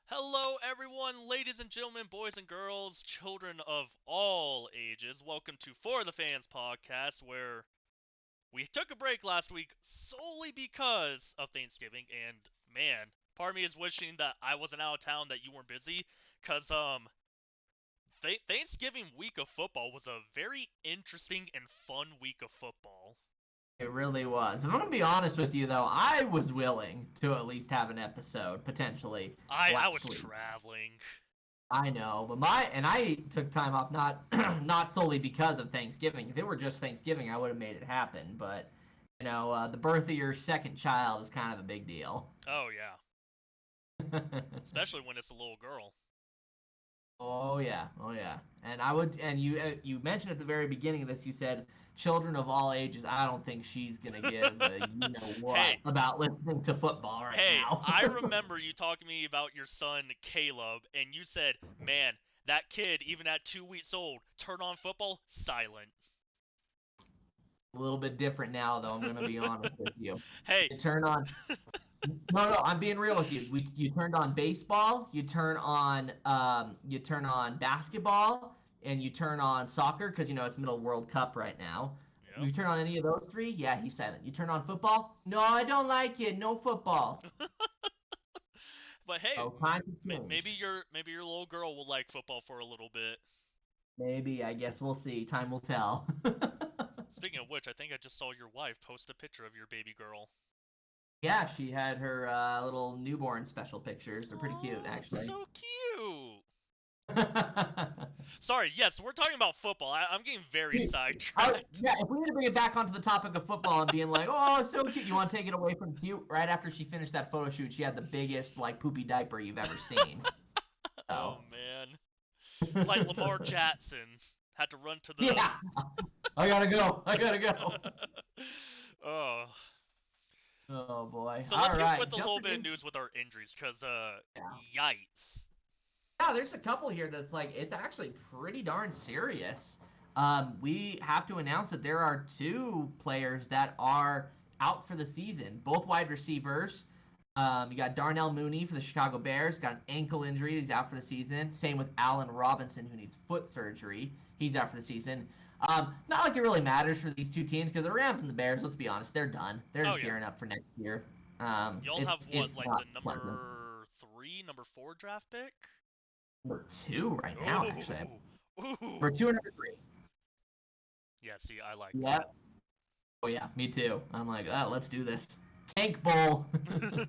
Hello, everyone, ladies and gentlemen, boys and girls, children of all ages. Welcome to For the Fans podcast, where we took a break last week solely because of Thanksgiving. And man, part of me is wishing that I wasn't out of town, that you weren't busy, because Thanksgiving week of football was a very interesting and fun week of football. It really was. If I'm gonna be honest with you, though, I was willing to at least have an episode potentially I was last week. traveling. I know, but I took time off not not solely because of Thanksgiving. If it were just Thanksgiving, I would have made it happen. But the birth of your second child is kind of a big deal. Oh yeah, especially when it's a little girl. Oh yeah, oh yeah. And you mentioned at the very beginning of this, you said children of all ages. I don't think she's gonna give a you know what Hey, about listening to football right Hey, now. I remember you talking to me about your son Caleb, and you said, "Man, that kid, even at 2 weeks old, turn on football, silent." A little bit different now, though. I'm gonna be honest with you. Hey, You turn on. No, no, I'm being real with you. You turned on baseball, you turn on basketball, and you turn on soccer because it's Middle World Cup right now. yep. You turn on any of those three, yeah, he's silent. You turn on football, no, I don't like it. No football. But hey, Oh, times have maybe changed. your little girl will like football for a little bit. Maybe, I guess we'll see. Time will tell. Speaking of which, I think I just saw your wife post a picture of your baby girl. Yeah, she had her little newborn special pictures. They're pretty cute, Oh, actually. so cute. Sorry, yes, we're talking about football. I'm getting very sidetracked. Yeah, if we need to bring it back onto the topic of football and being like, oh, so cute, you want to take it away from cute? Right after she finished that photo shoot, she had the biggest like poopy diaper you've ever seen. Oh So, man, it's like Lamar Jackson had to run to the. yeah, I gotta go. I gotta go. Oh, Oh boy. so let's All get right, with a little jumping bit of in. news with our injuries, cause Yeah. yikes. Yeah, there's a couple here that's like it's actually pretty darn serious. We have to announce that there are two players that are out for the season, both wide receivers. You got Darnell Mooney for the Chicago Bears, got an ankle injury, he's out for the season. Same with Allen Robinson, who needs foot surgery, he's out for the season. Not like it really matters for these two teams because the Rams and the Bears, let's be honest, they're done. They're Oh just yeah, gearing up for next year. y'all It's have what, it's like not the pleasant. number three, number four draft pick? Number two right now, actually. Ooh, ooh. For two and number three. Yeah, see, I like Yep. Oh yeah, me too. I'm like, let's do this. Tank Bowl. that.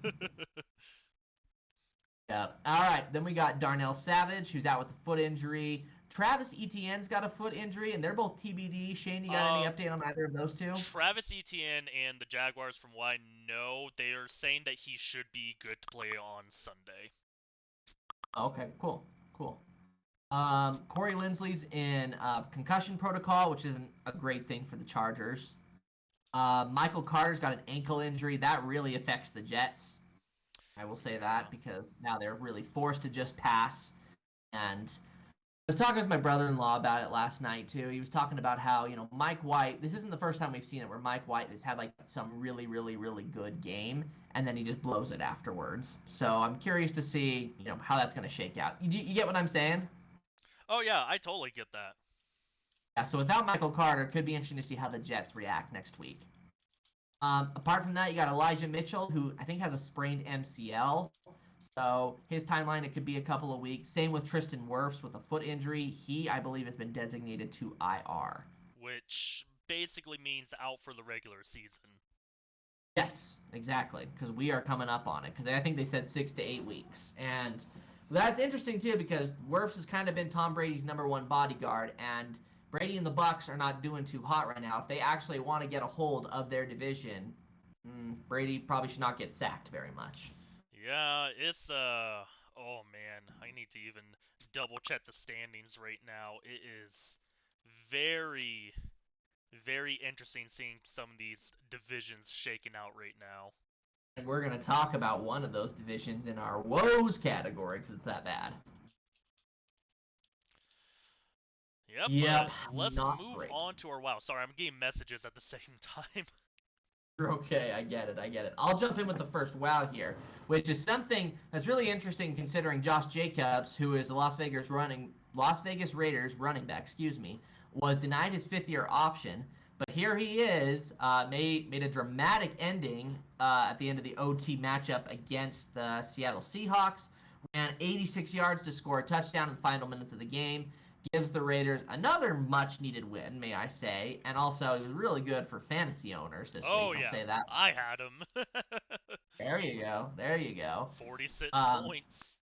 Yeah. All right. Then we got Darnell Savage, who's out with a foot injury. Travis Etienne's got a foot injury, and they're both TBD. Shane, you got any uh, update on either of those two? Travis Etienne and the Jaguars, from what I know, they are saying that he should be good to play on Sunday. Okay, cool, cool. Corey Linsley's in concussion protocol, which isn't a great thing for the Chargers. Michael Carter's got an ankle injury that really affects the Jets. I will say Yeah. that because now they're really forced to just pass. And I was talking with my brother-in-law about it last night too. He was talking about how Mike White. This isn't the first time we've seen it where Mike White has had like some really, really, really good game, and then he just blows it afterwards. So I'm curious to see how that's going to shake out. You get what I'm saying? Oh yeah, I totally get that. Yeah. So without Michael Carter, it could be interesting to see how the Jets react next week. Apart from that, you got Elijah Mitchell, who I think has a sprained MCL. So his timeline, it could be a couple of weeks. Same with Tristan Wirfs with a foot injury. He, I believe, has been designated to IR. Which basically means out for the regular season. Yes, exactly, because we are coming up on it. Because I think they said 6 to 8 weeks, and that's interesting too because Wirfs has kind of been Tom Brady's number one bodyguard, and Brady and the Bucks are not doing too hot right now. If they actually want to get a hold of their division, Brady probably should not get sacked very much. Yeah, it's oh man, I need to even double check the standings right now. It is very very interesting seeing some of these divisions shaking out right now. And we're going to talk about one of those divisions in our woes category because it's that bad. Yep, but Yep, let's not move great. on to our wow. Sorry, I'm getting messages at the same time. Okay, I get it. I'll jump in with the first wow here, which is something that's really interesting considering Josh Jacobs, who is the Las Vegas Raiders running back, was denied his fifth-year option. But here he is, made a dramatic ending at the end of the OT matchup against the Seattle Seahawks, ran 86 yards to score a touchdown in the final minutes of the game, gives the Raiders another much needed win, may I say, and also it was really good for fantasy owners this week. Oh I'll yeah, say that. I had him. There you go. There you go. 46 Um, points.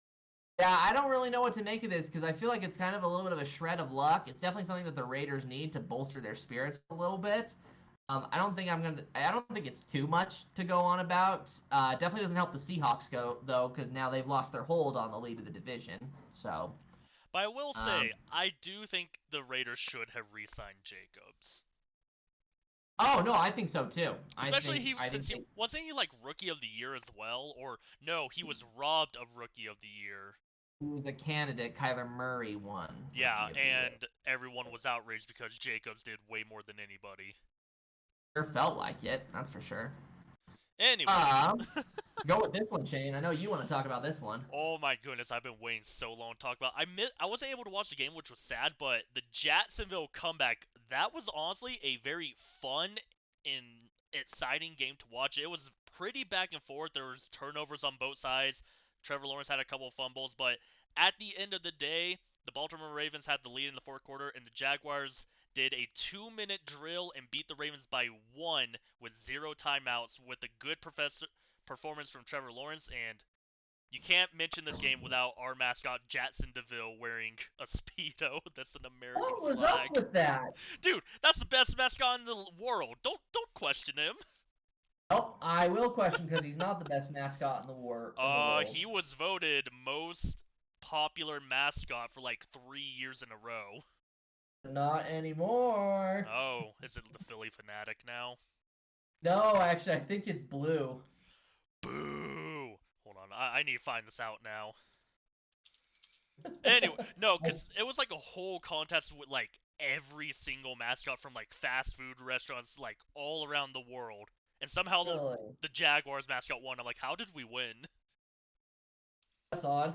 yeah, I don't really know what to make of this because I feel like it's kind of a little bit of a shred of luck. It's definitely something that the Raiders need to bolster their spirits a little bit. I don't think it's too much to go on about. Definitely doesn't help the Seahawks go though because now they've lost their hold on the lead of the division. So, But I will um, say, I do think the Raiders should have re-signed Jacobs. oh no, I think so too. Especially I think since he wasn't he like rookie of the year as well, or no, he was robbed of rookie of the year. he was a candidate. Kyler Murray won Yeah, Rookie of the Year. and everyone was outraged because Jacobs did way more than anybody. Sure felt like it. That's for sure. Anyways, Um, Go with this one, Shane. I know you want to talk about this one. oh my goodness, I've been waiting so long to talk about. I wasn't able to watch the game, which was sad, but the Jacksonville comeback, that was honestly a very fun and exciting game to watch. It was pretty back and forth. There was turnovers on both sides. Trevor Lawrence had a couple of fumbles, but at the end of the day, the Baltimore Ravens had the lead in the fourth quarter, and the Jaguars did a 2-minute drill and beat the Ravens by one with zero timeouts with a good performance from Trevor Lawrence, and you can't mention this game without our mascot Jackson DeVille wearing a Speedo that's an American What was up flag. with that? Dude, that's the best mascot in the world. Don't question him. Well, I will question because he's not the best mascot in the world. He was voted most popular mascot for like 3 years in a row. Not anymore. Oh, is it the Philly Fanatic now? No, actually, I think it's blue. Boo! Hold on, I need to find this out now. Anyway, no, because it was like a whole contest with like every single mascot from like fast food restaurants like all around the world. And somehow Really? the Jaguars mascot won. I'm like, how did we win? That's odd.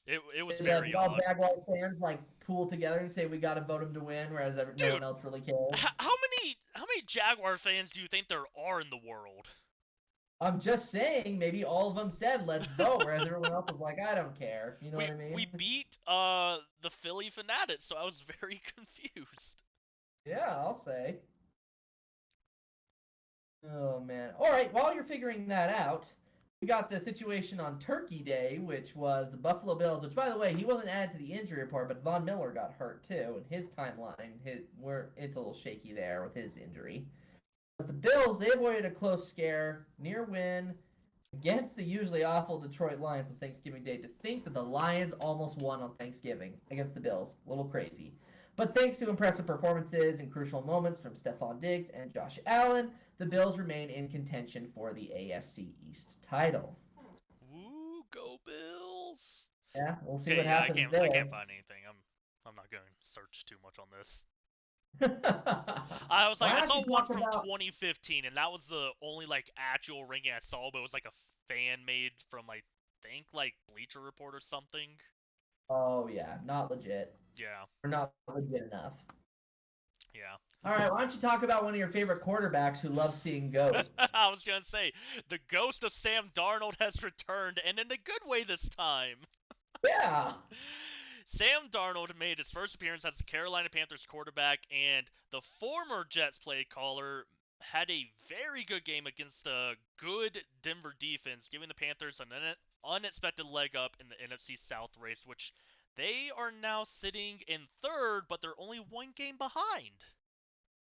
It was Did very all odd. Jaguar fans like pool together and say we got to vote him to win, whereas no one Dude, else really cares? how many Jaguar fans do you think there are in the world? I'm just saying, maybe all of them said let's vote, whereas everyone else was like, I don't care. You know We what I mean? we beat the Philly Fanatics, so I was very confused. Yeah, I'll say. Oh man. All right, while you're figuring that out, we got the situation on Turkey Day, which was the Buffalo Bills, which by the way, he wasn't added to the injury report, but Von Miller got hurt too, and his timeline it's a little shaky there with his injury. But the Bills, they avoided a close scare, near win against the usually awful Detroit Lions on Thanksgiving Day. To think that the Lions almost won on Thanksgiving against the Bills, a little crazy. But thanks to impressive performances and crucial moments from Stephon Diggs and Josh Allen, the Bills remain in contention for the AFC East title. Woo, go Bills! Yeah, we'll see Okay, what yeah, happens I there. can't find anything. I'm not going to search too much on this. I was like, Why I don't saw you one talk from about? 2015, and that was the only like actual ranking I saw, but it was like a fan made from like think like Bleacher Report or something. Oh yeah, not legit. Yeah, Or not legit enough. yeah. All right, why don't you talk about one of your favorite quarterbacks who loves seeing ghosts? I was gonna say the ghost of Sam Darnold has returned, and in a good way this time. Yeah. Sam Darnold made his first appearance as the Carolina Panthers quarterback, and the former Jets play caller had a very good game against a good Denver defense, giving the Panthers an unexpected leg up in the NFC South race, which they are now sitting in third, but they're only one game behind.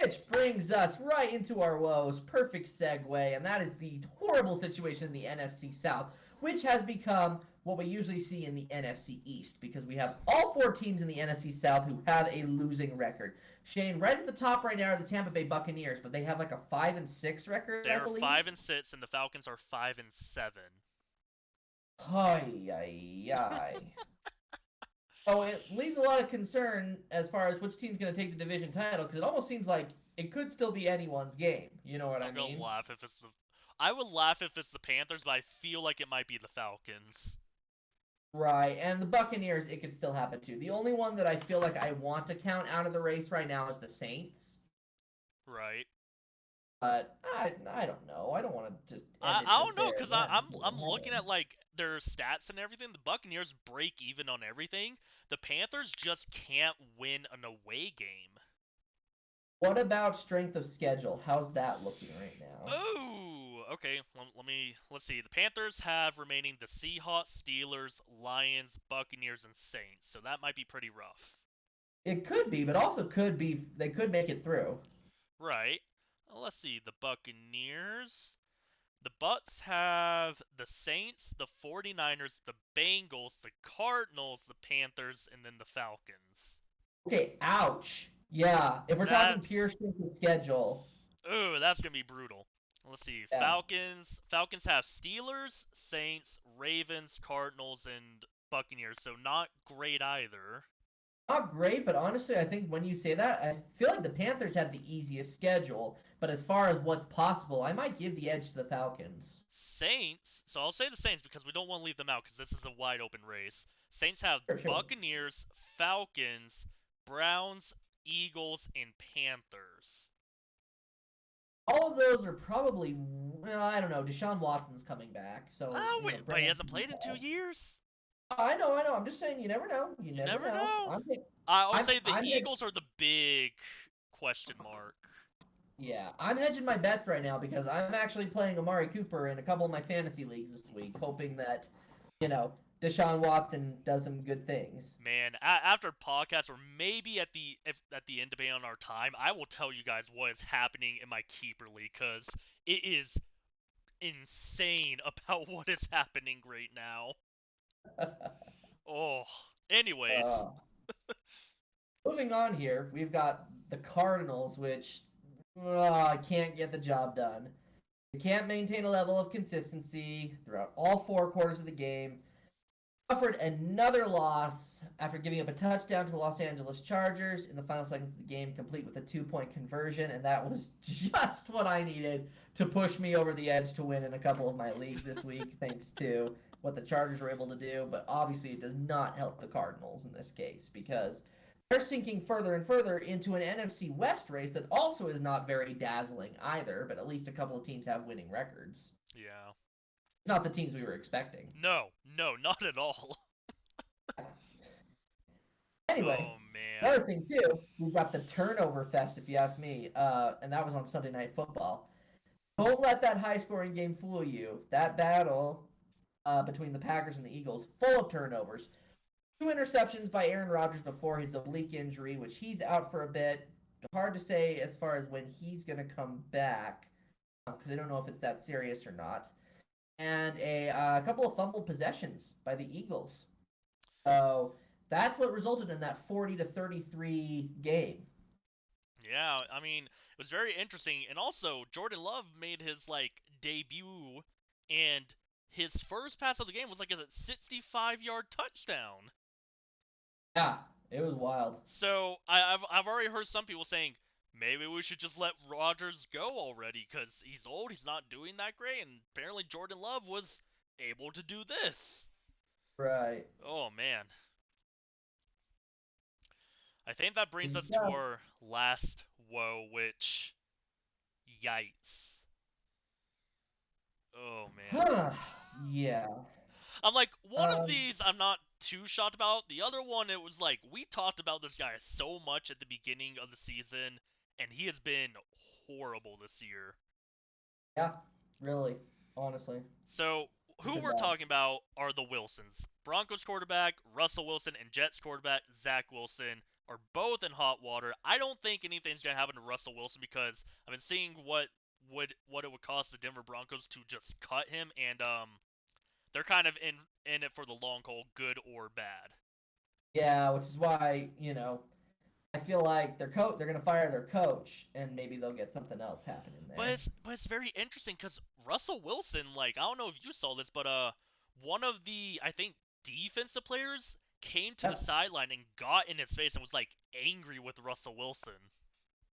Which brings us right into our woes. Perfect segue, and that is the horrible situation in the NFC South, which has become what we usually see in the NFC East, because we have all four teams in the NFC South who have a losing record. Shane, right at the top right now are the Tampa Bay Buccaneers, but they have like a 5-6 record, I They're believe. 5-6, and the Falcons are 5-7. Ay, ay, ay. So it leaves a lot of concern as far as which team's going to take the division title, because it almost seems like it could still be anyone's game. You know what I I'm gonna mean? laugh if it's the. I would laugh if it's the Panthers, but I feel like it might be the Falcons. Right, and the Buccaneers, it could still happen too. The only one that I feel like I want to count out of the race right now is the Saints. Right. But I don't know. I don't want to just I, end it I just don't know, there. cause That I'm doesn't looking happen. at like their stats and everything. The Buccaneers break even on everything. The Panthers just can't win an away game. What about strength of schedule? How's that looking right now? Oh, okay. Let's see. The Panthers have remaining the Seahawks, Steelers, Lions, Buccaneers, and Saints. So that might be pretty rough. It could be, but also could be they could make it through. Right. Let's see. The Buccaneers. The Bucks have the Saints, the 49ers, the Bengals, the Cardinals, the Panthers, and then the Falcons. Okay, ouch. Yeah, if we're talking pure That's strength of schedule, that's gonna be brutal. Let's see. yeah, Falcons have Steelers, Saints, Ravens, Cardinals, and Buccaneers. So not great either. not great. But honestly, I think when you say that, I feel like the Panthers have the easiest schedule. But as far as what's possible, I might give the edge to the Falcons. Saints. So I'll say the Saints because we don't want to leave them out because this is a wide open race. Saints have Sure, sure. Buccaneers, Falcons, Browns, Eagles, and Panthers. All of those are probably, well, I don't know. Deshaun Watson's coming back, so Oh wait, but he Brandon hasn't could be played in bad. 2 years. I know. I'm just saying, you never know. You You never never know. know. I would say the I'm Eagles are the big question mark. Yeah, I'm hedging my bets right now because I'm actually playing Amari Cooper in a couple of my fantasy leagues this week, hoping that, you know, Deshaun Watson does some good things. Man, after podcast or maybe at the end depending on our time, I will tell you guys what is happening in my keeper league because it is insane about what is happening right now. Oh, anyways, uh, Moving on here, we've got the Cardinals, which can't get the job done. They can't maintain a level of consistency throughout all four quarters of the game. Suffered another loss after giving up a touchdown to the Los Angeles Chargers in the final seconds of the game, complete with a 2-point conversion, and that was just what I needed to push me over the edge to win in a couple of my leagues this week, thanks to what the Chargers were able to do. But obviously, it does not help the Cardinals in this case because they're sinking further and further into an NFC West race that also is not very dazzling either, but at least a couple of teams have winning records. yeah. It's not the teams we were expecting. No, no, not at all. Anyway, Oh the man. other thing too, we've got the turnover fest, if you ask me, and that was on Sunday Night Football. Don't let that high-scoring game fool you. That battle between the Packers and the Eagles, full of turnovers. Two interceptions by Aaron Rodgers before his oblique injury, which he's out for a bit. Hard to say as far as when he's going to come back, because I don't know if it's that serious or not. And a couple of fumbled possessions by the Eagles. So that's what resulted in that 40-33 game. Yeah, I mean, it was very interesting. And also, Jordan Love made his like debut and his first pass of the game was like a 65-yard touchdown. Yeah, it was wild. So I've already heard some people saying maybe we should just let Rodgers go already because he's old, he's not doing that great, and apparently Jordan Love was able to do this. Right. Oh man, I think that brings us to Yeah. our last woe, which yikes. Oh man. Yeah. I'm like, one of Um, these I'm not too shocked about. The other one, it was like, we talked about this guy so much at the beginning of the season, and he has been horrible this year. yeah, really, honestly. So, It's who been we're bad. talking about are the Wilsons. Broncos quarterback, Russell Wilson, and Jets quarterback, Zach Wilson, are both in hot water. I don't think anything's going to happen to Russell Wilson because I've been seeing what it would cost the Denver Broncos to just cut him, and they're kind of in it for the long haul, good or bad. Yeah, which is why, I feel like they're gonna fire their coach and maybe they'll get something else happening But there. it's very interesting because Russell Wilson, like I don't know if you saw this, but one of the I think defensive players came to the Yeah. sideline and got in his face and was like angry with Russell Wilson.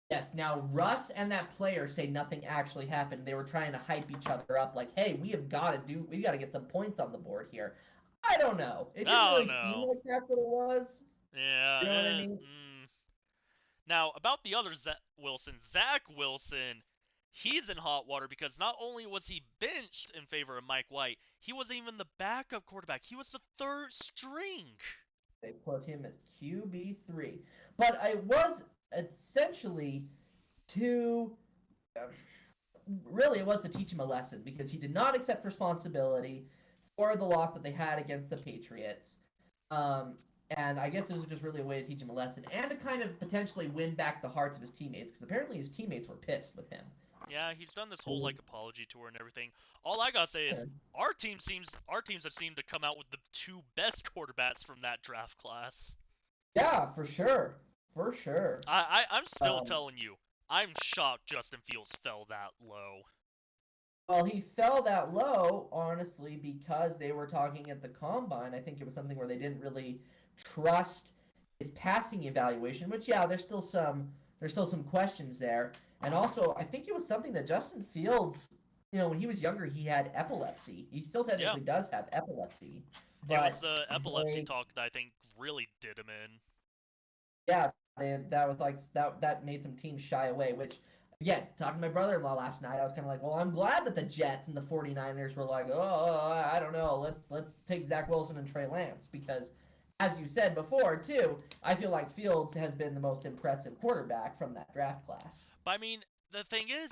Yes, now Russ and that player say nothing actually happened. They were trying to hype each other up like, hey, we got to get some points on the board here. I don't know. It didn't Oh really seem no. like that's what it was. Yeah. You know what I mean? Now, about the other Wilson, Zach Wilson, he's in hot water because not only was he benched in favor of Mike White, he wasn't even the backup quarterback. He was the third string. They put him as QB3. But I was essentially to really it was to teach him a lesson because he did not accept responsibility for the loss that they had against the Patriots. Um, and I guess it was just really a way to teach him a lesson and to kind of potentially win back the hearts of his teammates because apparently his teammates were pissed with him. Yeah, he's done this whole like apology tour and everything. All I gotta say is our teams have seemed to come out with the two best quarterbacks from that draft class. Yeah, for sure, for sure. I'm still Um, telling you, I'm shocked Justin Fields fell that low. Well, he fell that low, honestly, because they were talking at the combine. I think it was something where they didn't really trust his passing evaluation, which yeah, there's still some questions there. And also, I think it was something that Justin Fields, when he was younger, he had epilepsy. He still Yeah, technically does have epilepsy, it was but the epilepsy they, talk that I think really did him in. yeah, that was like that made some teams shy away, which again, talking to my brother-in-law last night, I was kind of like, well, I'm glad that the Jets and the 49ers were like, oh, I don't know, let's take Zach Wilson and Trey Lance because as you said before too, I feel like Fields has been the most impressive quarterback from that draft class. But I mean, the thing is,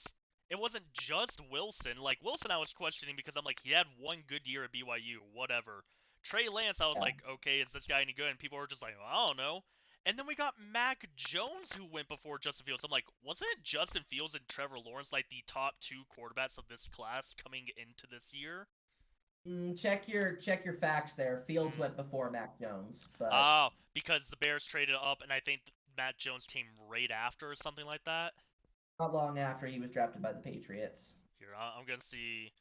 it wasn't just Wilson. Like Wilson, I was questioning because I'm like, he had one good year at BYU, whatever. Trey Lance, I was Yeah. like, okay, is this guy any good? And people were just like, well, I don't know. And then we got Mac Jones who went before Justin Fields. I'm like, wasn't it Justin Fields and Trevor Lawrence like the top two quarterbacks of this class coming into this year? Check your facts there. Fields Mm. went before Mac Jones, but Oh, because the Bears traded up, and I think Matt Jones came right after or something like that. not long after he was drafted by the Patriots. Here, I'm gonna see.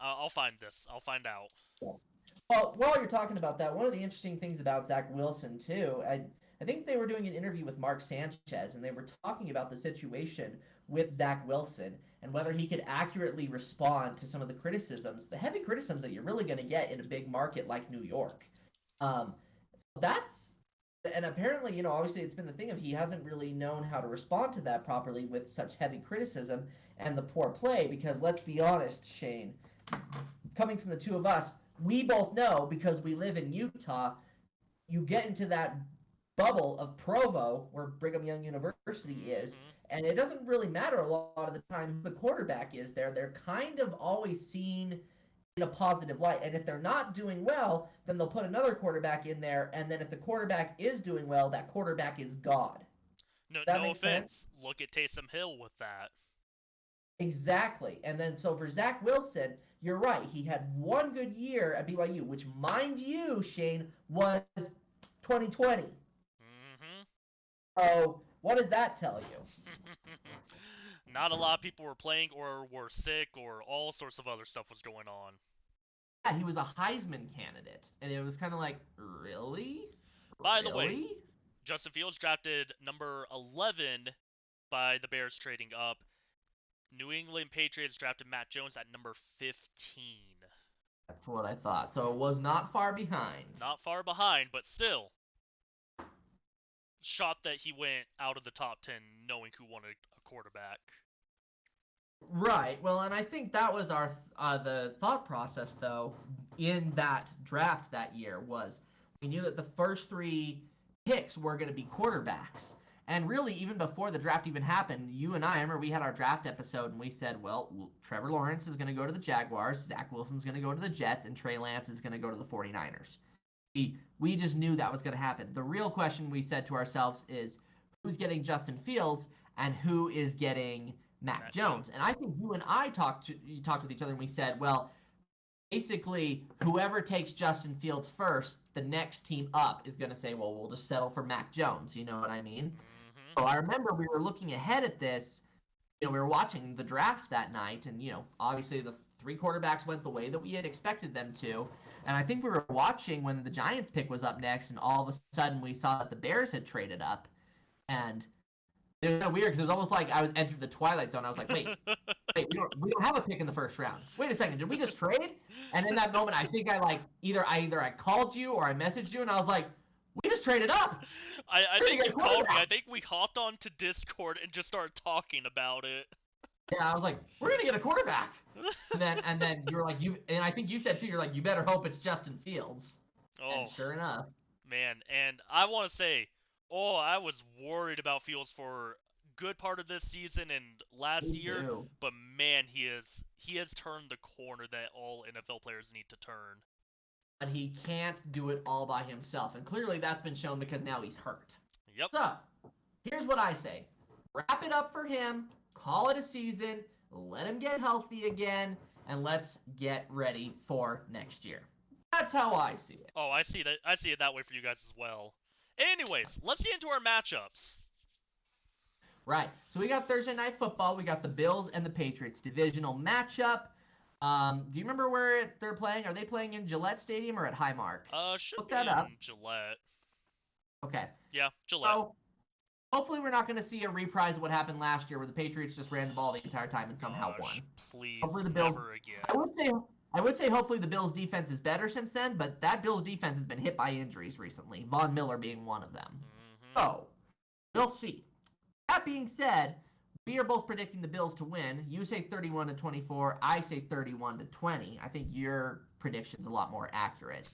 I'll find this. I'll find out. Yeah. Well, while you're talking about that, one of the interesting things about Zach Wilson too, I think they were doing an interview with Mark Sanchez, and they were talking about the situation with Zach Wilson and whether he could accurately respond to some of the criticisms, the heavy criticisms that you're really going to get in a big market like New York. That's and apparently, obviously it's been the thing of he hasn't really known how to respond to that properly with such heavy criticism and the poor play. Because let's be honest, Shane, coming from the two of us, we both know because we live in Utah, you get into that bubble of Provo, where Brigham Young University is, Mm-hmm. and it doesn't really matter a lot of the time who the quarterback is there. They're kind of always seen in a positive light. And if they're not doing well, then they'll put another quarterback in there. And then if the quarterback is doing well, that quarterback is God. No, That no makes sense? offense. Look at Taysom Hill with that. Exactly. And then so for Zach Wilson, you're right. He had one good year at BYU, which, mind you, Shane, was 2020. Mm-hmm. So what does that tell you? Not a lot of people were playing or were sick or all sorts of other stuff was going on. Yeah, he was a Heisman candidate. And it was kind of like, really? By the way, Really? Justin Fields drafted number 11 by the Bears trading up. New England Patriots drafted Matt Jones at number 15. That's what I thought. So it was not far behind. Not far behind, but still shocked that he went out of the top 10 knowing who wanted a quarterback. Right. Well, and I think that was our the thought process though in that draft that year was we knew that the first three picks were going to be quarterbacks. And really, even before the draft even happened, you and I remember we had our draft episode and we said, well, Trevor Lawrence is going to go to the Jaguars, Zach Wilson's going to go to the Jets, and Trey Lance is going to go to the 49ers. We just knew that was going to happen. The real question we said to ourselves is who's getting Justin Fields and who is getting Mac Matt Jones. And I Jones. think you and I talked with each other and we said, well, basically whoever takes Justin Fields first, the next team up is going to say, well, we'll just settle for Mac Jones. You know what I mean? Mm-hmm. So I remember we were looking ahead at this. We were watching the draft that night, and obviously the three quarterbacks went the way that we had expected them to. And I think we were watching when the Giants pick was up next, and all of a sudden we saw that the Bears had traded up, and It was kind of weird because it was almost like I was entered the twilight zone. I was like, wait, we don't have a pick in the first round. Wait a second, did we just trade? And in that moment, I think I either I called you or I messaged you, and I was like, we just traded up. I think you called me. I think we hopped onto Discord and just started talking about it. Yeah, I was like, we're gonna get a quarterback. And then you were like, and I think you said too, you're like, you better hope it's Justin Fields. Oh, and sure enough. man, and I want to say, I was worried about Fields for good part of this season and last year, but man, he has turned the corner that all NFL players need to turn. But he can't do it all by himself, and clearly that's been shown because now he's hurt. Yep. So, here's what I say. Wrap it up for him, call it a season, let him get healthy again, and let's get ready for next year. That's how I see it. Oh, I see that. I see it that way for you guys as well. Anyways, let's get into our matchups. Right. So we got Thursday Night Football. We got the Bills and the Patriots divisional matchup. Do you remember where they're playing? Are they playing in Gillette Stadium or at Highmark? Should be in Gillette. Okay. Yeah, Gillette. So hopefully we're not going to see a reprise of what happened last year where the Patriots just ran the ball the entire time and somehow won. Please, hopefully the Bills, never again. I would say hopefully the Bills' defense is better since then, but that Bills' defense has been hit by injuries recently, Von Miller being one of them. Mm-hmm. So, we'll see. That being said, we are both predicting the Bills to win. You say 31-24. I say 31-20. I think your prediction's a lot more accurate.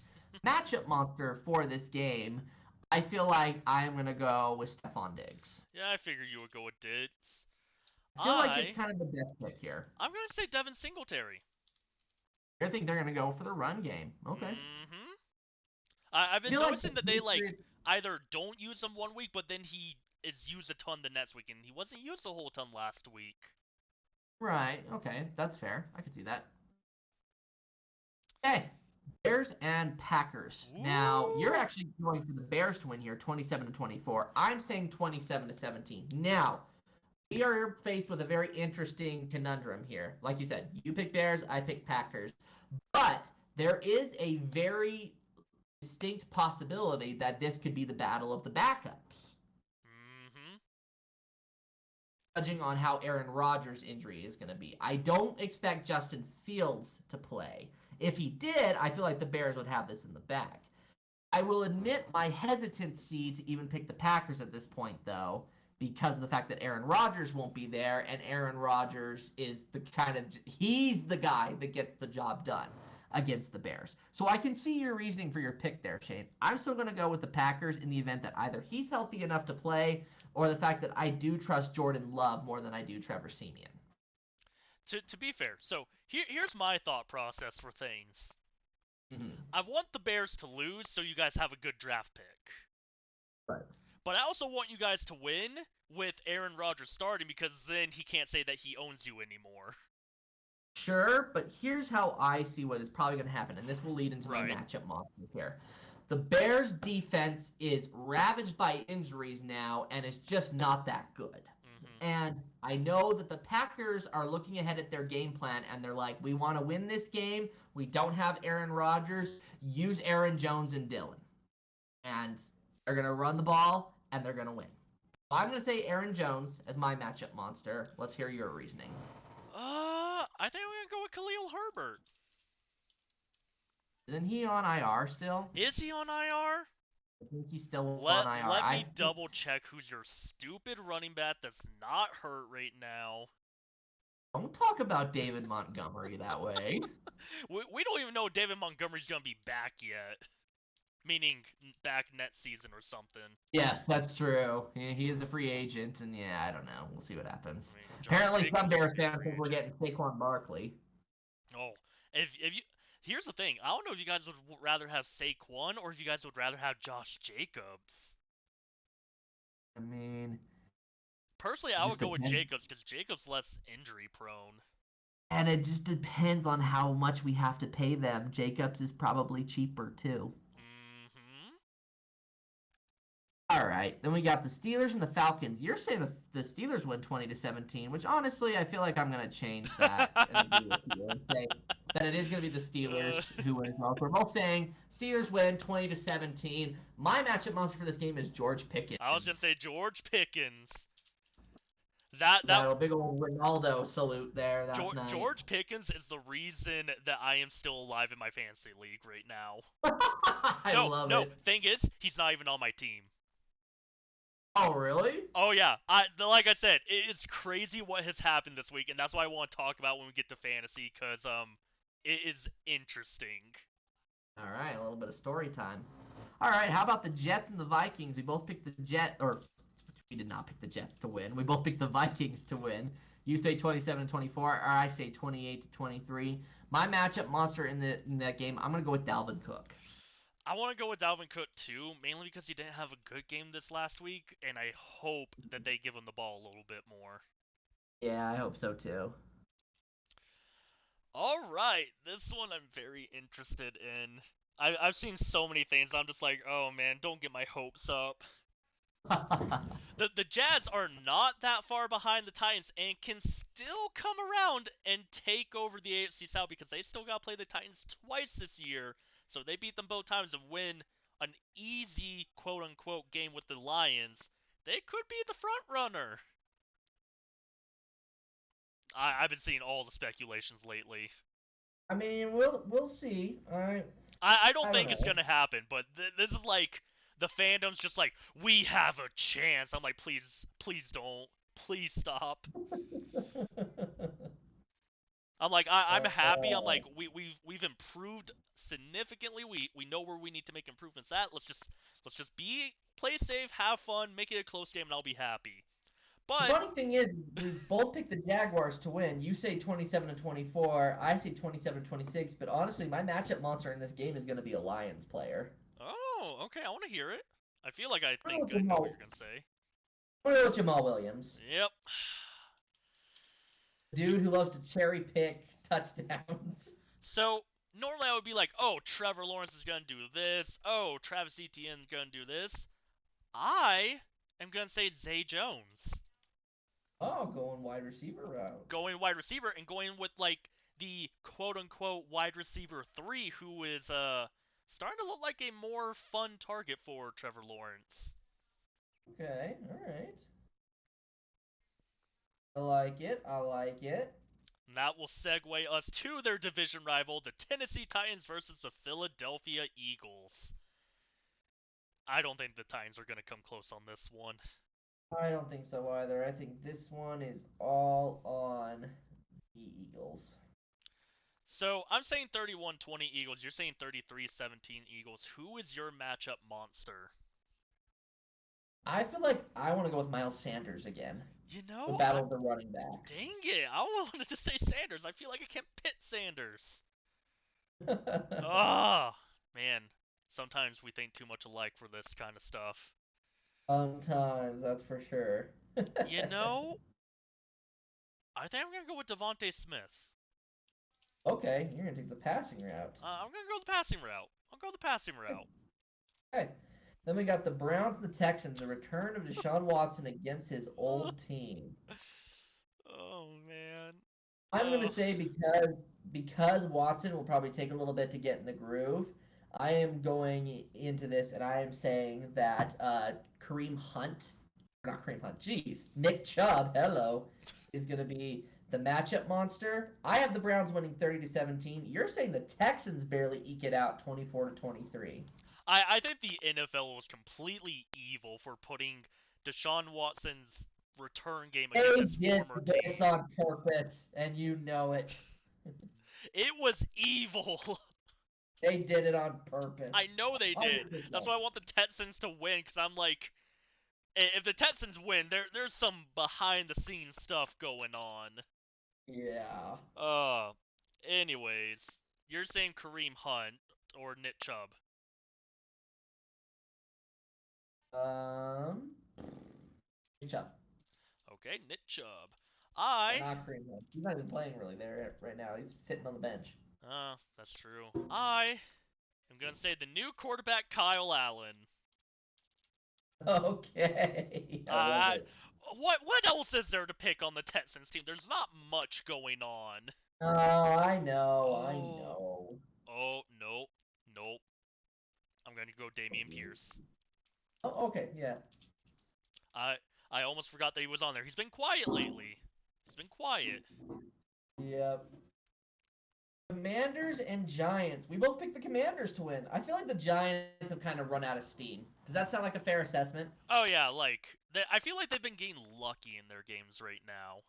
Matchup monster for this game, I feel like I'm going to go with Stephon Diggs. Yeah, I figured you would go with Diggs. I feel like it's kind of the best pick here. I'm going to say Devin Singletary. I think they're going to go for the run game. Okay. Mm-hmm. I've been noticing that they either don't use him one week, but then he is used a ton the next week, and he wasn't used a whole ton last week. Right. Okay, that's fair. I can see that. Okay. Bears and Packers. Ooh. Now, you're actually going for the Bears to win here, 27-24. I'm saying 27-17. Now, we are faced with a very interesting conundrum here. Like you said, you pick Bears, I pick Packers. But there is a very distinct possibility that this could be the battle of the backups. Mm-hmm. Judging on how Aaron Rodgers' injury is going to be. I don't expect Justin Fields to play. If he did, I feel like the Bears would have this in the bag. I will admit my hesitancy to even pick the Packers at this point, though, because of the fact that Aaron Rodgers won't be there, and Aaron Rodgers is he's the guy that gets the job done against the Bears. So I can see your reasoning for your pick there, Shane. I'm still going to go with the Packers in the event that either he's healthy enough to play, or the fact that I do trust Jordan Love more than I do Trevor Siemian. To be fair, so here's my thought process for things. Mm-hmm. I want the Bears to lose so you guys have a good draft pick. Right. But I also want you guys to win with Aaron Rodgers starting, because then he can't say that he owns you anymore. Sure, but here's how I see what is probably going to happen, and this will lead into my matchup monster here. The Bears' defense is ravaged by injuries now, and it's just not that good. Mm-hmm. And I know that the Packers are looking ahead at their game plan, and they're like, we want to win this game. We don't have Aaron Rodgers. Use Aaron Jones and Dillon. And they're going to run the ball, and they're going to win. I'm going to say Aaron Jones as my matchup monster. Let's hear your reasoning. I think I'm going to go with Khalil Herbert. Isn't he on IR still? Is he on IR? I think he's still on IR. Let me double check who's your stupid running back that's not hurt right now. Don't talk about David Montgomery that way. We don't even know if David Montgomery's going to be back yet. Meaning back next season or something. Yes, that's true. He is a free agent, and yeah, I don't know. We'll see what happens. I mean, apparently, some Bears fans think we're getting Saquon Barkley. Oh, if you here's the thing. I don't know if you guys would rather have Saquon or if you guys would rather have Josh Jacobs. I mean, personally, I would go with Jacobs because Jacobs less injury prone. And it just depends on how much we have to pay them. Jacobs is probably cheaper too. All right, then we got the Steelers and the Falcons. You're saying the Steelers win 20-17, which honestly I feel like I'm gonna change that and say that it is gonna be the Steelers who win as well. So we're both saying Steelers win 20-17. My matchup monster for this game is George Pickens. I was gonna say George Pickens. That Got a big old Ronaldo salute there. That's nice. George Pickens is the reason that I am still alive in my fantasy league right now. I love No. it. Thing is, he's not even on my team. Oh, really? Oh yeah, like I said, it's crazy what has happened this week, and that's why I want to talk about when we get to fantasy, cause it is interesting. All right, a little bit of story time. All right, how about the Jets and the Vikings? We both picked we did not pick the Jets to win. We both picked the Vikings to win. You say 27-24, or I say 28-23. My matchup monster in that game, I'm gonna go with Dalvin Cook. I want to go with Dalvin Cook too, mainly because he didn't have a good game this last week, and I hope that they give him the ball a little bit more. Yeah, I hope so too. All right, this one I'm very interested in. I've seen so many things. I'm just like, oh man, don't get my hopes up. The Jazz are not that far behind the Titans and can still come around and take over the AFC South because they still got to play the Titans twice this year. So they beat them both times and win an easy quote unquote game with the Lions. They could be the front runner. I've been seeing all the speculations lately. I mean, we'll see. All right. I don't I don't think it's know. gonna happen, but this is like the fandom's just like, we have a chance. I'm like, please don't, please stop. I'm like, I'm happy. I'm like, we've improved significantly. We know where we need to make improvements at. Let's just play safe, have fun, make it a close game, and I'll be happy. The But funny thing is, we both picked the Jaguars to win. You say 27-24. I say 27-26. But honestly, my matchup monster in this game is going to be a Lions player. oh, okay, I want to hear it. I feel like I I'm think going with I know what Jamal, you're gonna say. I'm going with Jamal Williams, Yep. the dude who loves to cherry pick touchdowns. So normally I would be like, oh, Trevor Lawrence is gonna do this. Oh, Travis Etienne is gonna do this. I am gonna say Zay Jones, Oh, going wide receiver route. going wide receiver and going with like the quote unquote wide receiver 3, who is starting to look like a more fun target for Trevor Lawrence. Okay, all right. I like it. I like it. And that will segue us to their division rival, the Tennessee Titans versus the Philadelphia Eagles. I don't think the Titans are going to come close on this one. I don't think so either. I think this one is all on the Eagles. So I'm saying 31-20 Eagles. You're saying 33-17 Eagles. Who is your matchup monster? I feel like I want to go with Miles Sanders again. You The know, battle of the running backs. dang it. I wanted to say Sanders. I feel like I can't pit Sanders. Ah, man. Sometimes we think too much alike for this kind of stuff. Sometimes, that's for sure. You know, I think I'm going to go with Devontae Smith. Okay, you're gonna take the passing route. I'm going to go the passing route. I'll go the passing route. Okay. Then we got the Browns and the Texans, the return of Deshaun Watson against his old team. Oh, man. I'm gonna say because Watson will probably take a little bit to get in the groove. I am going into this and I am saying that Kareem Hunt, not Kareem Hunt, jeez, Nick Chubb, hello, is gonna be the matchup monster. I have the Browns winning 30-17. You're saying the Texans barely eke it out 24-23. I think the NFL was completely evil for putting Deshaun Watson's return game They against his did former this team. on purpose, and you know it. It was evil. They did it on purpose. I know they did. 100%. That's why I want the Texans to win, because I'm like, if the Texans win, there's some behind the scenes stuff going on. Yeah. Uh, anyways, you're saying Kareem Hunt or Nick Chubb. Um, Good job. Okay, Nick Chubb. But I not Kareem Hunt. He's not even playing really there right now. He's sitting on the bench. That's true. I am gonna say the new quarterback, Kyle Allen. Okay. I love Uh, it. what else is there to pick on the Texans team? There's not much going on. Oh, I know. I Oh, know. oh, nope, nope. I'm gonna go Dameon Pierce. Oh, okay. Yeah. I I almost forgot that he was on there. He's been quiet lately. He's been quiet. Yep. Commanders and Giants. We both picked the Commanders to win. I feel like the Giants have kind of run out of steam. Does that sound like a fair assessment? Oh yeah, I feel like they've been getting lucky in their games right now.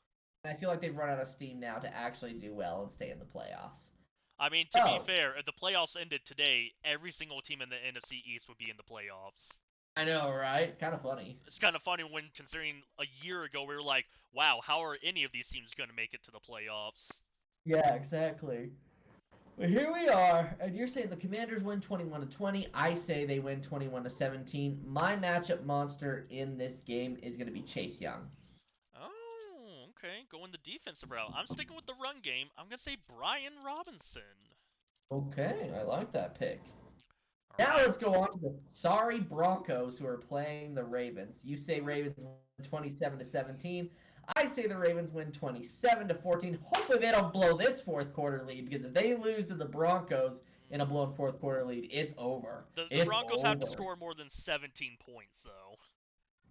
I feel like they've run out of steam now to actually do well and stay in the playoffs. I mean, to be Oh, fair, if the playoffs ended today, every single team in the NFC East would be in the playoffs. I know, right? It's kind of funny. It's kind of funny when considering a year ago we were like, wow, how are any of these teams going to make it to the playoffs? Yeah, exactly. But here we are, and you're saying the Commanders win 21-20. I say they win 21-17. My matchup monster in this game is going to be Chase Young. Oh, okay. Going the defensive route. I'm sticking with the run game. I'm going to say Brian Robinson. Okay, I like that pick. All Now right. let's go on to the sorry Broncos who are playing the Ravens. You say Ravens win 27-17. I say the Ravens win 27-14. Hopefully they don't blow this fourth quarter lead, because if they lose to the Broncos in a blown fourth quarter lead, it's over. The It's Broncos have to over. score more than 17 points, though.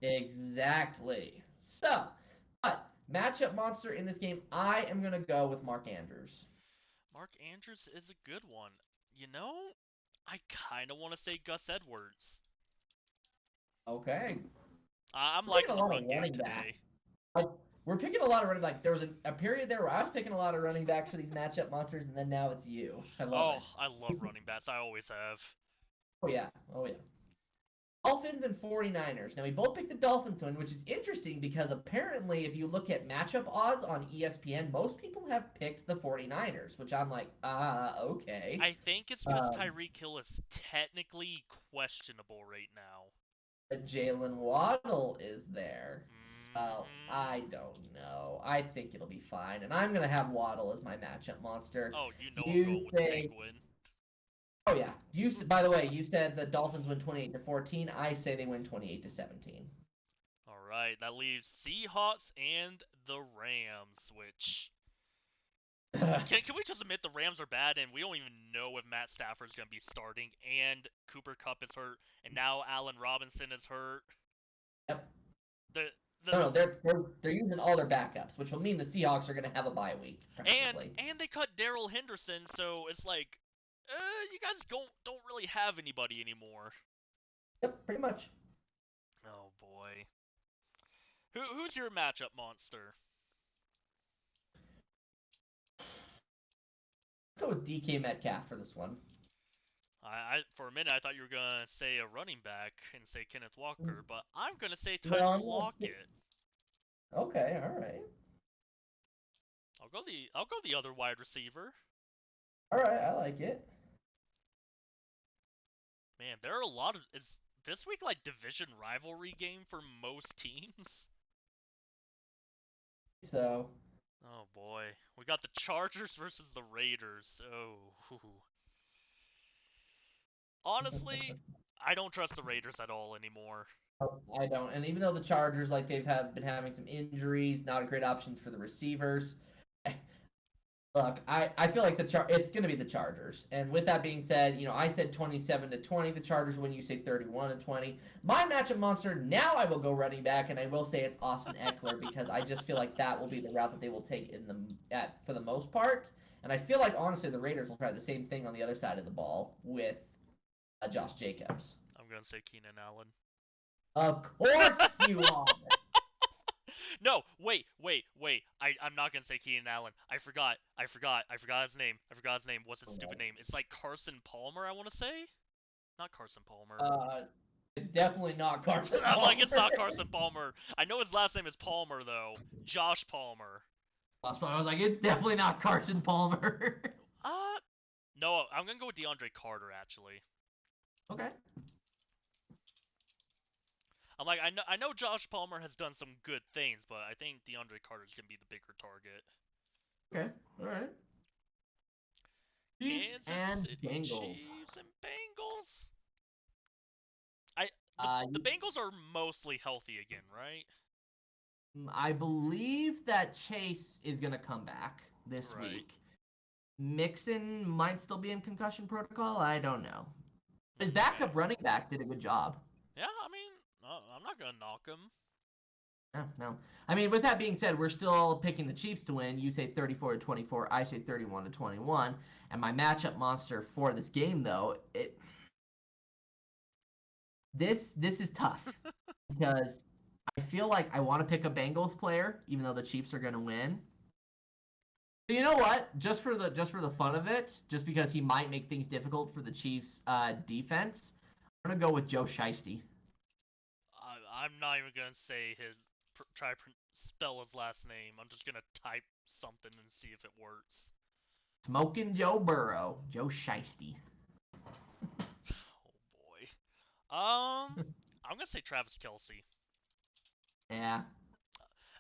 Exactly. So, but matchup monster in this game, I am gonna go with Mark Andrews. Mark Andrews is a good one. You know, I kind of want to say Gus Edwards. Okay. I'm We're picking liking a the lot of run game running backs. today. Like, we're picking a lot of running backs. There was a period there where I was picking a lot of running backs for these matchup monsters, and then now it's you. I love Oh, it. I love running backs. I always have. Oh yeah. Oh yeah. Dolphins and 49ers. Now we both picked the Dolphins one, which is interesting because apparently if you look at matchup odds on ESPN, most people have picked the 49ers, which I'm like, okay. I think it's because Um, Tyreek Hill is technically questionable right now. but Jalen Waddle is there. So I Hmm. don't know. I think it'll be fine. And I'm gonna have Waddle as my matchup monster. Oh, you know I'm You going with the say Penguin. Oh yeah. By the way, you said the Dolphins win 28-14. I say they win 28-17. All right, that leaves Seahawks and the Rams, which can we just admit the Rams are bad and we don't even know if Matt Stafford's going to be starting and Cooper Kupp is hurt and now Allen Robinson is hurt. Yep. The the No, they're using all their backups, which will mean the Seahawks are going to have a bye week and practically. and they cut Daryl Henderson, so it's like you guys don't really have anybody anymore. Yep, pretty much. Oh boy. Who's your matchup monster? Let's go with DK Metcalf for this one. I for a minute I thought you were gonna say a running back and say Kenneth Walker, but I'm gonna say No, Tyler I'm gonna. Lockett. Okay, all right, I'll go the other wide receiver. all right. I like it. Man, there are a lot of is this week like division rivalry game for most teams? So, Oh boy, we got the Chargers versus the Raiders. Oh, honestly, I don't trust the Raiders at all anymore. I don't. And even though the Chargers, like they've been having some injuries, not a great options for the receivers. Look, I feel like it's going to be the Chargers. And with that being said, I said 27-20. The Chargers win. You say 31-20. My matchup monster. Now I will go running back, and I will say it's Austin Eckler because I just feel like that will be the route that they will take for the most part. And I feel like honestly the Raiders will try the same thing on the other side of the ball with Josh Jacobs. I'm gonna say Keenan Allen. Of course you are. No, wait. I'm not gonna say Keenan Allen. I forgot his name. I forgot his name. What's his stupid name? It's like Carson Palmer, I want to say. Not Carson Palmer. Uh, it's definitely not Carson I'm like, it's not Palmer. Carson Palmer. I know his last name is Palmer though. Josh Palmer. I was like, it's definitely not Carson Palmer. Uh, no, I'm gonna go with DeAndre Carter actually. Okay. I'm like, I know Josh Palmer has done some good things, but I think DeAndre Carter's gonna be the bigger target. Okay. All right. Chiefs Kansas and City Bengals. Chiefs and Bengals. I the Uh, the Bengals are mostly healthy again, right? I believe that Chase is going to come back this Right. week. Mixon might still be in concussion protocol. I don't know. His Okay. backup running back did a good job. Yeah, I mean, I'm not gonna knock him. No, no. I mean, with that being said, we're still picking the Chiefs to win. You say 34-24. I say 31-21. And my matchup monster for this game, though, this is tough because I feel like I want to pick a Bengals player, even though the Chiefs are going to win. But you know what? Just for the fun of it, just because he might make things difficult for the Chiefs' defense, I'm gonna go with Joe Shiesty. I'm not even gonna say spell his last name. I'm just gonna type something and see if it works. Smoking Joe Burrow, Joe Shiesty. Oh boy. I'm gonna say Travis Kelsey. Yeah.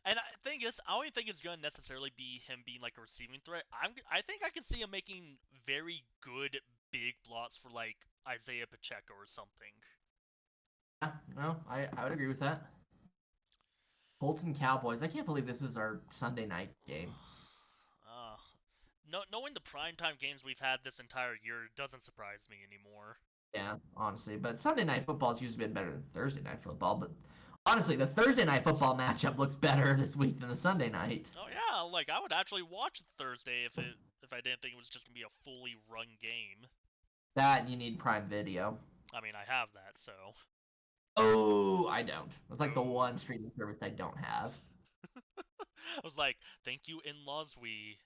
And the thing is, I don't even think it's gonna necessarily be him being like a receiving threat. I think I can see him making very good big blocks for like Isaiah Pacheco or something. Yeah, no, I would agree with that. Colts and Cowboys. I can't believe this is our Sunday night game. Uh, no, knowing the primetime games we've had this entire year, it doesn't surprise me anymore. Yeah, honestly. But Sunday night football's usually been better than Thursday night football. But honestly, the Thursday night football matchup looks better this week than the Sunday night. Oh yeah, like I would actually watch Thursday if I didn't think it was just gonna be a fully run game. That and you need Prime Video. I mean, I have that, so. Oh, I don't. It's like the Oh. one streaming service I don't have. I was like, thank you, in-laws. We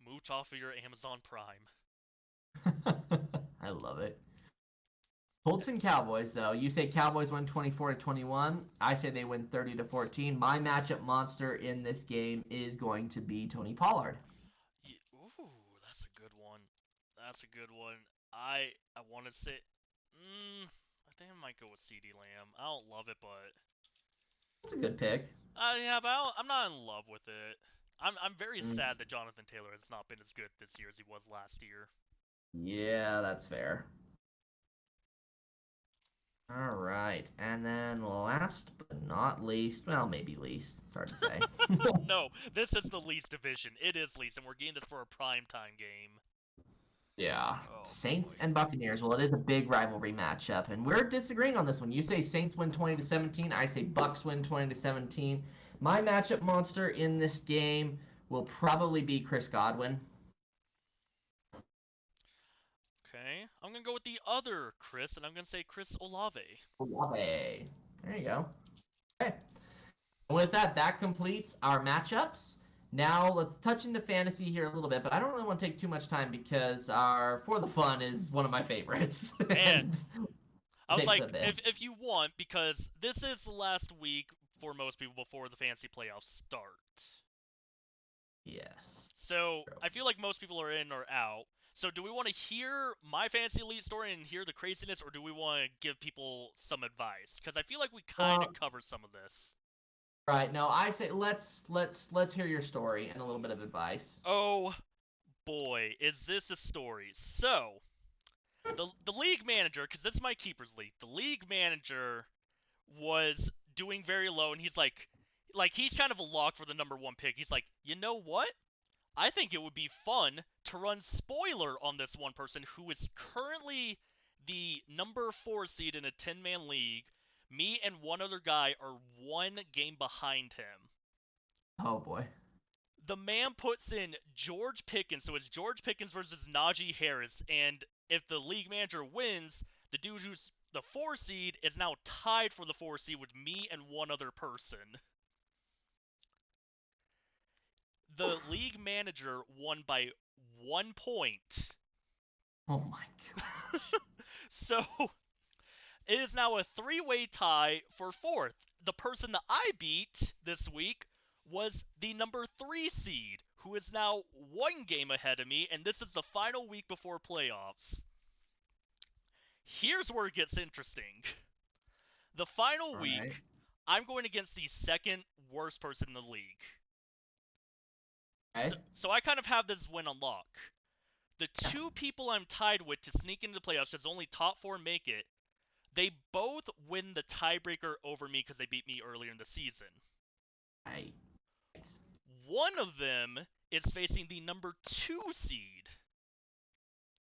moved off of your Amazon Prime. I love it. Colts and Cowboys, though. You say Cowboys win 24-21. I say they win 30-14. My matchup monster in this game is going to be Tony Pollard. Yeah, ooh, that's a good one. That's a good one. I want to say, I think I might go with CeeDee Lamb. I don't love it, but That's a good pick. yeah, but I'm not in love with it. I'm very Mm, sad that Jonathan Taylor has not been as good this year as he was last year. yeah, that's fair. All right. And then last but not least, well, maybe least. It's hard to say. No, this is the least division. It is least, and we're getting this for a primetime game. Yeah. Oh Saints boy. and Buccaneers. Well, it is a big rivalry matchup, and we're disagreeing on this one. You say Saints win 20-17. I say Bucks win 20-17. My matchup monster in this game will probably be Chris Godwin. Okay, I'm gonna go with the other Chris, and I'm gonna say Chris Olave. Olave. There you go. Okay. And with that, that completes our matchups. Now let's touch into fantasy here a little bit, but I don't really want to take too much time because our For the Fun is one of my favorites. Man, And I it was takes like, a bit. if you want, because this is the last week for most people before the fantasy playoffs start. Yes. So I feel like most people are in or out. So do we want to hear my fantasy elite story and hear the craziness, or do we want to give people some advice? Because I feel like we kind Uh, of covered some of this. right. No, I say let's hear your story and a little bit of advice. Oh boy, is this a story? So the league manager, because this is my keepers league, the league manager was doing very low, and like he's kind of a lock for the number one pick. He's like, you know what? I think it would be fun to run spoiler on this one person who is currently the number 4 seed in a 10-man league. Me and one other guy are one game behind him. Oh boy. The man puts in George Pickens, so it's George Pickens versus Najee Harris, and if the league manager wins, the dude who's the 4 seed is now tied for the 4 seed with me and one other person. The league manager won by 1 point. Oh my gosh. So it is now a three-way tie for fourth. The person that I beat this week was the number 3 seed, who is now one game ahead of me, and this is the final week before playoffs. Here's where it gets interesting. The final All week, right. I'm going against the second worst person in the league. Okay. So I kind of have this win on lock. The two people I'm tied with to sneak into the playoffs, because only top 4 make it, they both win the tiebreaker over me because they beat me earlier in the season. Right. One of them is facing the number 2 seed,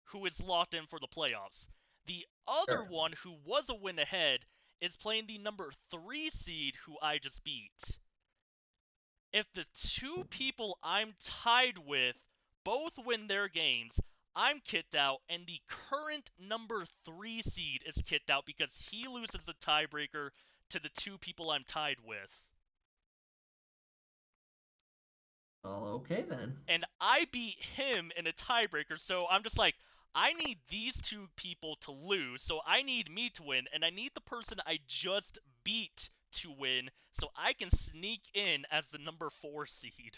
who is locked in for the playoffs. The other Sure. one, who was a win ahead, is playing the number 3 seed, who I just beat. if the two people I'm tied with both win their games, I'm kicked out, and the current number 3 seed is kicked out because he loses the tiebreaker to the two people I'm tied with. Well, okay then. And I beat him in a tiebreaker, so I'm just like, I need these two people to lose, so I need me to win, and I need the person I just beat to win, so I can sneak in as the number 4 seed.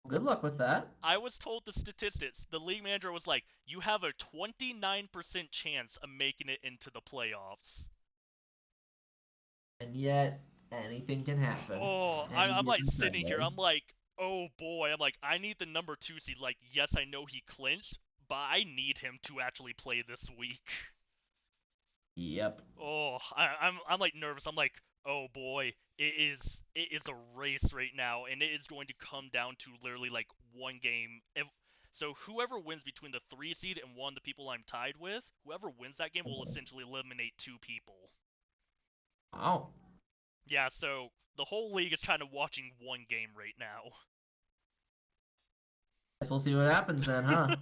Good luck with that. I was told the statistics. The league manager was like, you have a 29% chance of making it into the playoffs. And yet, anything can happen. Oh, Any I'm like given sitting here. Sunday. I'm like, oh boy. I'm like, I need the number 2 seed. Like, yes, I know he clinched, but I need him to actually play this week. Yep. Oh, I'm like nervous. I'm like, oh boy, it is a race right now, and it is going to come down to literally like one game. So whoever wins between the 3 seed and one of the people I'm tied with, whoever wins that game will essentially eliminate 2 people. Wow. Yeah, so the whole league is kind of watching one game right now. Guess we'll see what happens then, huh?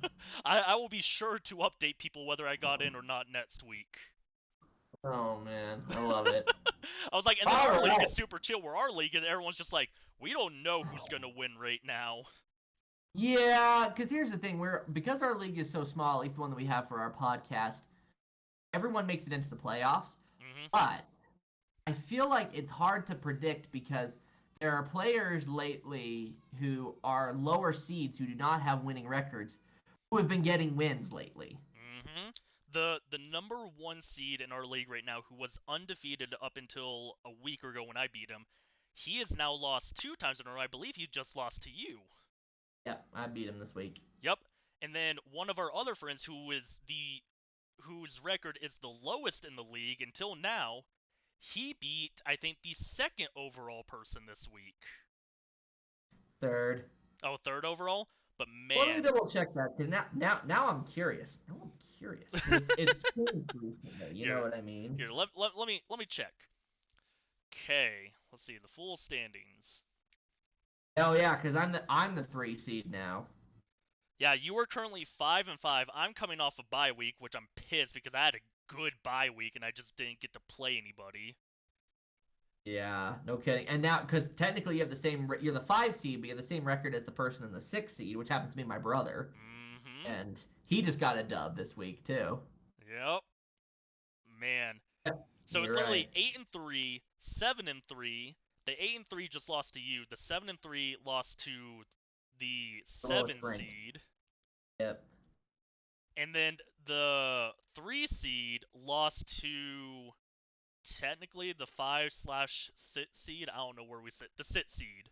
I will be sure to update people whether I got in or not next week. Oh man, I love it. I was like, and then our league Alright. is super chill, where our league and everyone's just like, we don't know who's gonna win right now. Yeah, because here's the thing: because our league is so small, at least the one that we have for our podcast, everyone makes it into the playoffs. Hmm. But I feel like it's hard to predict because there are players lately who are lower seeds who do not have winning records who have been getting wins lately. Hmm. The number 1 seed in our league right now, who was undefeated up until a week ago when I beat him, he has now lost 2 times in a row. I believe he just lost to you. Yep, I beat him this week. Yep. And then one of our other friends, whose record is the lowest in the league until now, he beat, I think, the 2nd overall person this week. Third. Oh, 3rd overall? But Let me man, double check that because now I'm curious. Now I'm curious. It's changed recently. You know here, what I mean? here, let me check. Okay, let's see the full standings. Oh yeah, because I'm the 3 seed now. Yeah, you are currently 5-5. I'm coming off a bye week, which I'm pissed because I had a good bye week and I just didn't get to play anybody. Yeah, no kidding. And now, because technically you're the 5 seed, but you have the same record as the person in the 6 seed, which happens to be my brother, Mm-hmm. and he just got a dub this week too. Yep. Man. Yep, So it's you're literally right. 8-3, 7-3. The 8-3 just lost to you. The 7-3 lost to the The lowest 7 rank. seed. Yep. And then the 3 seed lost to technically the 5/sit seed. I don't know where we sit. The sit seed.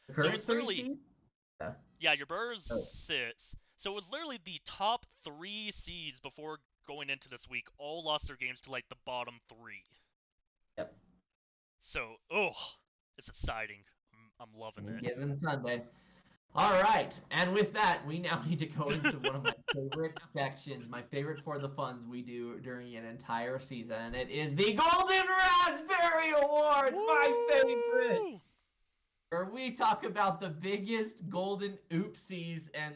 The So current it's 3 literally, seed. Yeah. yeah, your Burrs Oh. sits. So it was literally the top 3 seeds before going into this week all lost their games to like the bottom 3. Yep. So, oh, it's exciting. I'm loving Any it. given Sunday. All right, and with that, we now need to go into one of my favorite sections, my favorite for the funds we do during an entire season, and it is the Golden Raspberry Awards, my favorite, Woo! where we talk about the biggest golden oopsies and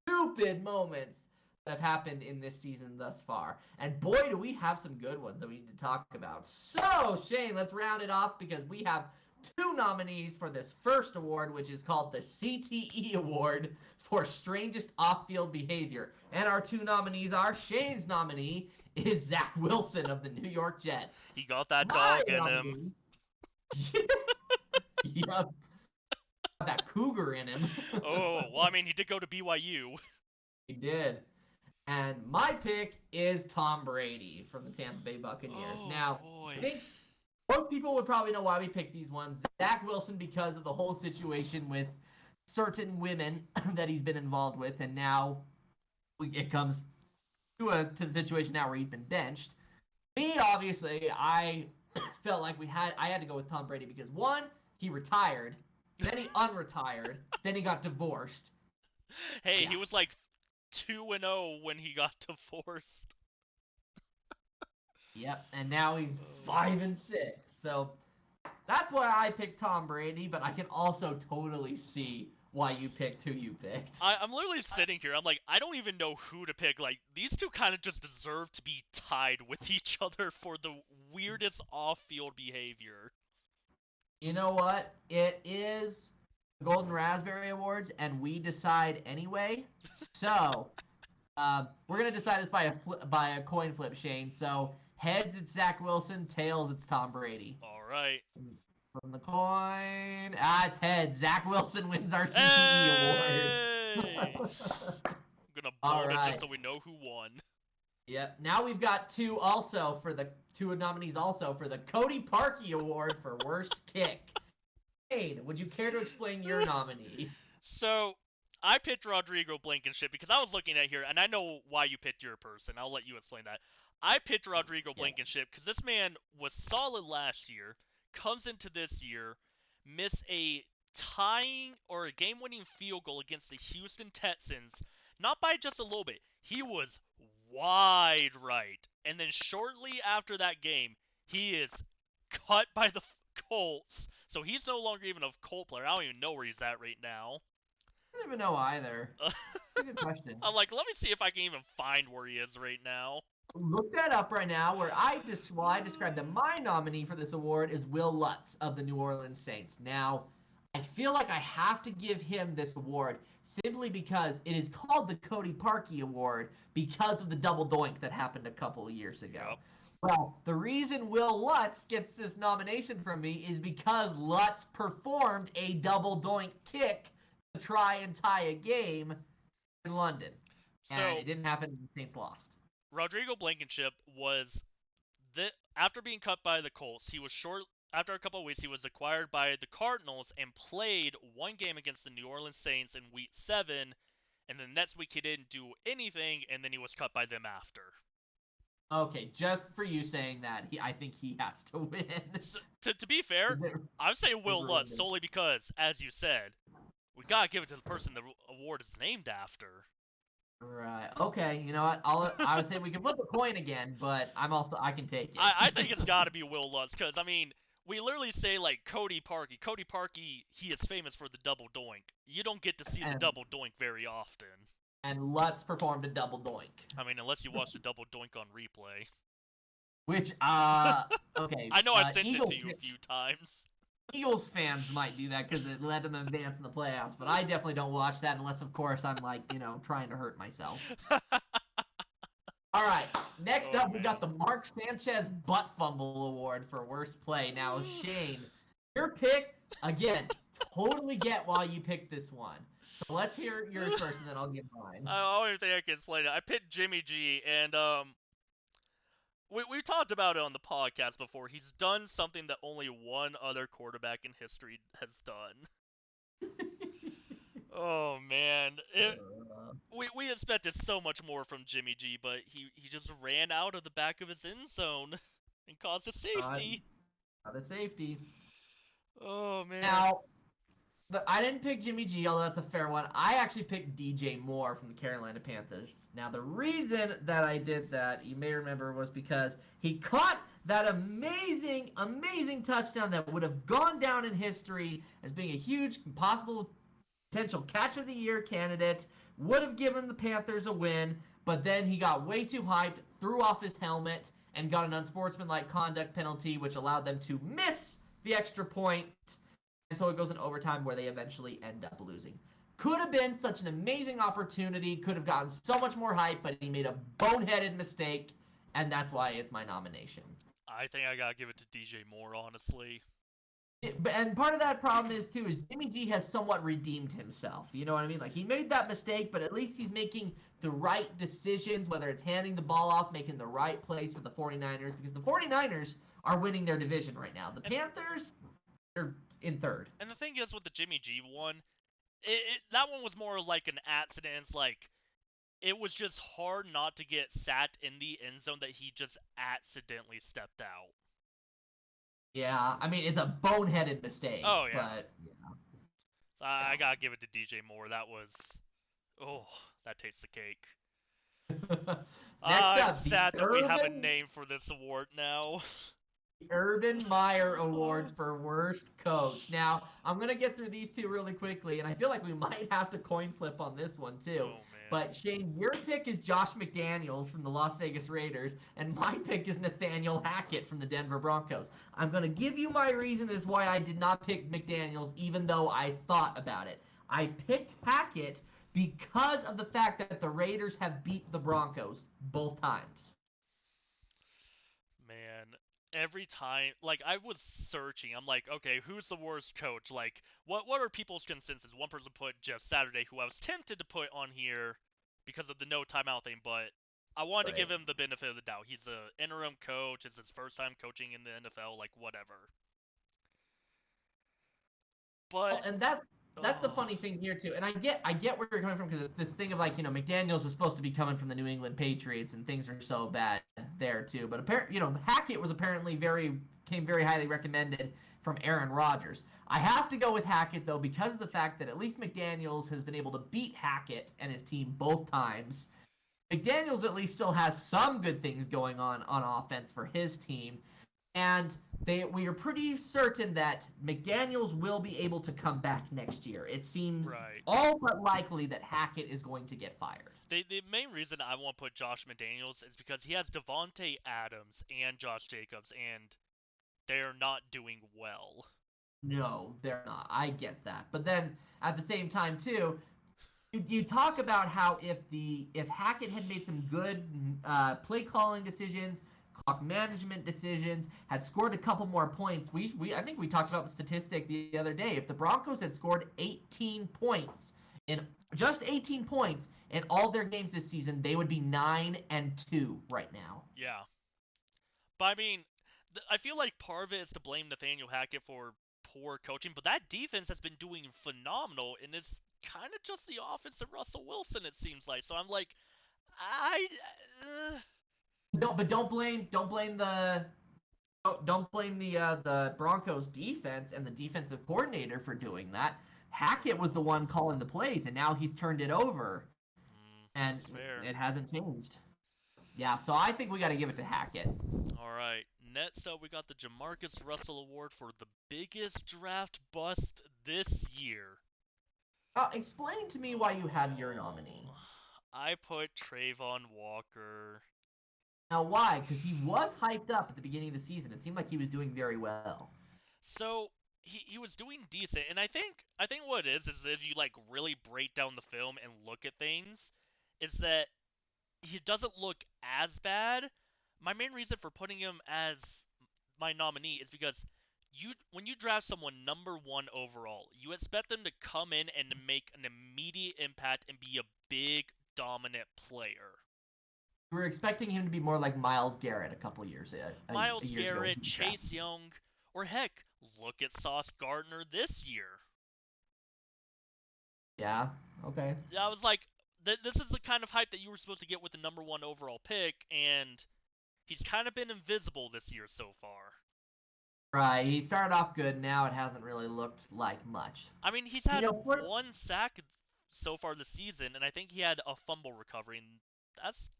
stupid moments that have happened in this season thus far. And boy, do we have some good ones that we need to talk about. So, Shane, let's round it off because we have 2 nominees for this first award, which is called the CTE Award for Strangest Off-Field Behavior. And our 2 nominees are Shane's nominee is Zach Wilson of the New York Jets. He got that My dog in him. nominee, yep, that cougar in him. Oh, well, I mean, he did go to BYU. He did. And my pick is Tom Brady from the Tampa Bay Buccaneers. Oh, Now, boy. I think most people would probably know why we picked these ones. Zach Wilson because of the whole situation with certain women that he's been involved with, and now it comes to the situation now where he's been benched. Me, obviously, I felt like I had to go with Tom Brady because one, he retired, then he unretired, then he got divorced. Hey, Yeah. he was like 2-0 when he got divorced. Yep, and now he's 5-6. So That's why I picked Tom Brady, but I can also totally see why you picked who you picked. I'm literally sitting here. I'm like, I don't even know who to pick. Like, these two kind of just deserve to be tied with each other for the weirdest off-field behavior. You know what? It is the Golden Raspberry Awards, and we decide anyway. So we're gonna decide this by a coin flip, Shane. So heads, it's Zach Wilson. Tails, it's Tom Brady. All right. From the coin, it's heads. Zach Wilson wins our CTE Hey! award. I'm gonna All bold it right. just so we know who won. Yep. Now we've got two nominees also for the Cody Parkey Award for worst kick. Shane, would you care to explain your nominee? So, I picked Rodrigo Blankenship because I was looking at here, and I know why you picked your person. I'll let you explain that. I picked Rodrigo Blankenship because this man was solid last year, comes into this year, missed a tying or a game-winning field goal against the Houston Texans, not by just a little bit. He was wide right. And then shortly after that game, he is cut by the Colts. So he's no longer even a Colt player. I don't even know where he's at right now. I don't even know either. Good question. I'm like, let me see if I can even find where he is right now. Look that up right now. Where I described that my nominee for this award is Will Lutz of the New Orleans Saints. Now, I feel like I have to give him this award simply because it is called the Cody Parkey Award because of the double doink that happened a couple of years ago. Yep. Well, the reason Will Lutz gets this nomination from me is because Lutz performed a double doink kick to try and tie a game in London. So and it didn't happen and the Saints lost. Rodrigo Blankenship was after being cut by the Colts, he was after a couple of weeks he was acquired by the Cardinals and played one game against the New Orleans Saints in week 7, and the next week he didn't do anything, and then he was cut by them after. Okay, just for you saying that, I think he has to win. So, to be fair, I'm saying Will Lutz solely because, as you said, we gotta give it to the person the award is named after. Right. Okay. You know what? I would say we can flip a coin again, but I can take it. I think it's got to be Will Lutz because I mean we literally say like Cody Parkey. Cody Parkey, he is famous for the double doink. You don't get to see the double doink very often. And Lutz performed a double doink. I mean, unless you watch the double doink on replay. Which okay. I know I've sent it to you a few times. Eagles fans might do that because it let them advance in the playoffs, but I definitely don't watch that unless, of course, I'm like, trying to hurt myself. All right, next up, we got the Mark Sanchez Butt Fumble Award for worst play. Now, Shane, your pick, again, totally get why you picked this one. So let's hear yours first, and then I'll give mine. I don't even think I can explain it. I picked Jimmy G, and we talked about it on the podcast before. He's done something that only one other quarterback in history has done. Oh man, we expected so much more from Jimmy G, but he just ran out of the back of his end zone and caused a safety. The safety. Oh man. Now, I didn't pick Jimmy G, although that's a fair one. I actually picked DJ Moore from the Carolina Panthers. Now, the reason that I did that, you may remember, was because he caught that amazing, amazing touchdown that would have gone down in history as being a huge, possible, potential catch of the year candidate, would have given the Panthers a win, but then he got way too hyped, threw off his helmet, and got an unsportsmanlike conduct penalty, which allowed them to miss the extra point. And so it goes in overtime where they eventually end up losing. Could have been such an amazing opportunity, could have gotten so much more hype, but he made a boneheaded mistake, and that's why it's my nomination. I think I gotta give it to DJ Moore, honestly. And part of that problem is, too, is Jimmy G has somewhat redeemed himself. You know what I mean? Like, he made that mistake, but at least he's making the right decisions, whether it's handing the ball off, making the right plays for the 49ers, because the 49ers are winning their division right now. The Panthers, they're in third. And the thing is with the Jimmy G one, that one was more like an accident. It's like, it was just hard not to get sacked in the end zone that he just accidentally stepped out. Yeah, I mean, it's a boneheaded mistake. Oh, yeah. But, yeah. So I gotta give it to DJ Moore. That was... Oh, that tastes the cake. I'm sad that we have a name for this award now. Urban Meyer Award for worst coach. Now, I'm going to get through these two really quickly, and I feel like we might have to coin flip on this one too. Oh man. But Shane, your pick is Josh McDaniels from the Las Vegas Raiders, and my pick is Nathaniel Hackett from the Denver Broncos. I'm going to give you my reason as why I did not pick McDaniels, even though I thought about it. I picked Hackett because of the fact that the Raiders have beat the Broncos both times. Man, every time, like, I was searching, I'm like, okay, who's the worst coach? Like, what are people's consensus? One person put Jeff Saturday, who I was tempted to put on here because of the no timeout thing, but I wanted to give him the benefit of the doubt. He's an interim coach. It's his first time coaching in the NFL, like, whatever. But And that's the funny thing here too. And I get where you're coming from because it's this thing of like, McDaniels is supposed to be coming from the New England Patriots and things are so bad there too. But apparently, Hackett was apparently came very highly recommended from Aaron Rodgers. I have to go with Hackett though because of the fact that at least McDaniels has been able to beat Hackett and his team both times. McDaniels at least still has some good things going on offense for his team. And we are pretty certain that McDaniels will be able to come back next year. It seems right. all but likely that Hackett is going to get fired. The main reason I want to put Josh McDaniels is because he has Devontae Adams and Josh Jacobs, and they're not doing well. No, they're not. I get that. But then at the same time too, you talk about how if Hackett had made some good play calling decisions, clock management decisions, had scored a couple more points, I think we talked about the statistic the other day. If the Broncos had scored 18 points just 18 points in all their games this season, they would be 9-2 right now. Yeah, but I mean, I feel like part of it is to blame Nathaniel Hackett for poor coaching, but that defense has been doing phenomenal, and it's kind of just the offense of Russell Wilson, it seems like. So I'm like, Don't blame the Broncos defense and the defensive coordinator for doing that. Hackett was the one calling the plays, and now he's turned it over, and it hasn't changed. Yeah, so I think we got to give it to Hackett. All right. Next up, we got the Jamarcus Russell Award for the biggest draft bust this year. Explain to me why you have your nominee. I put Travon Walker. Now, why? Because he was hyped up at the beginning of the season. It seemed like he was doing very well. So he was doing decent, and I think what it is if you like really break down the film and look at things, is that he doesn't look as bad. My main reason for putting him as my nominee is because when you draft someone number 1 overall, you expect them to come in and make an immediate impact and be a big dominant player. We were expecting him to be more like Myles Garrett a couple years ago. Myles Garrett, Chase Young, or heck, look at Sauce Gardner this year. Yeah, okay. I was like, this is the kind of hype that you were supposed to get with the number 1 overall pick, and he's kind of been invisible this year so far. Right, he started off good, now it hasn't really looked like much. I mean, he's had 1 sack so far this season, and I think he had a fumble recovery, and that's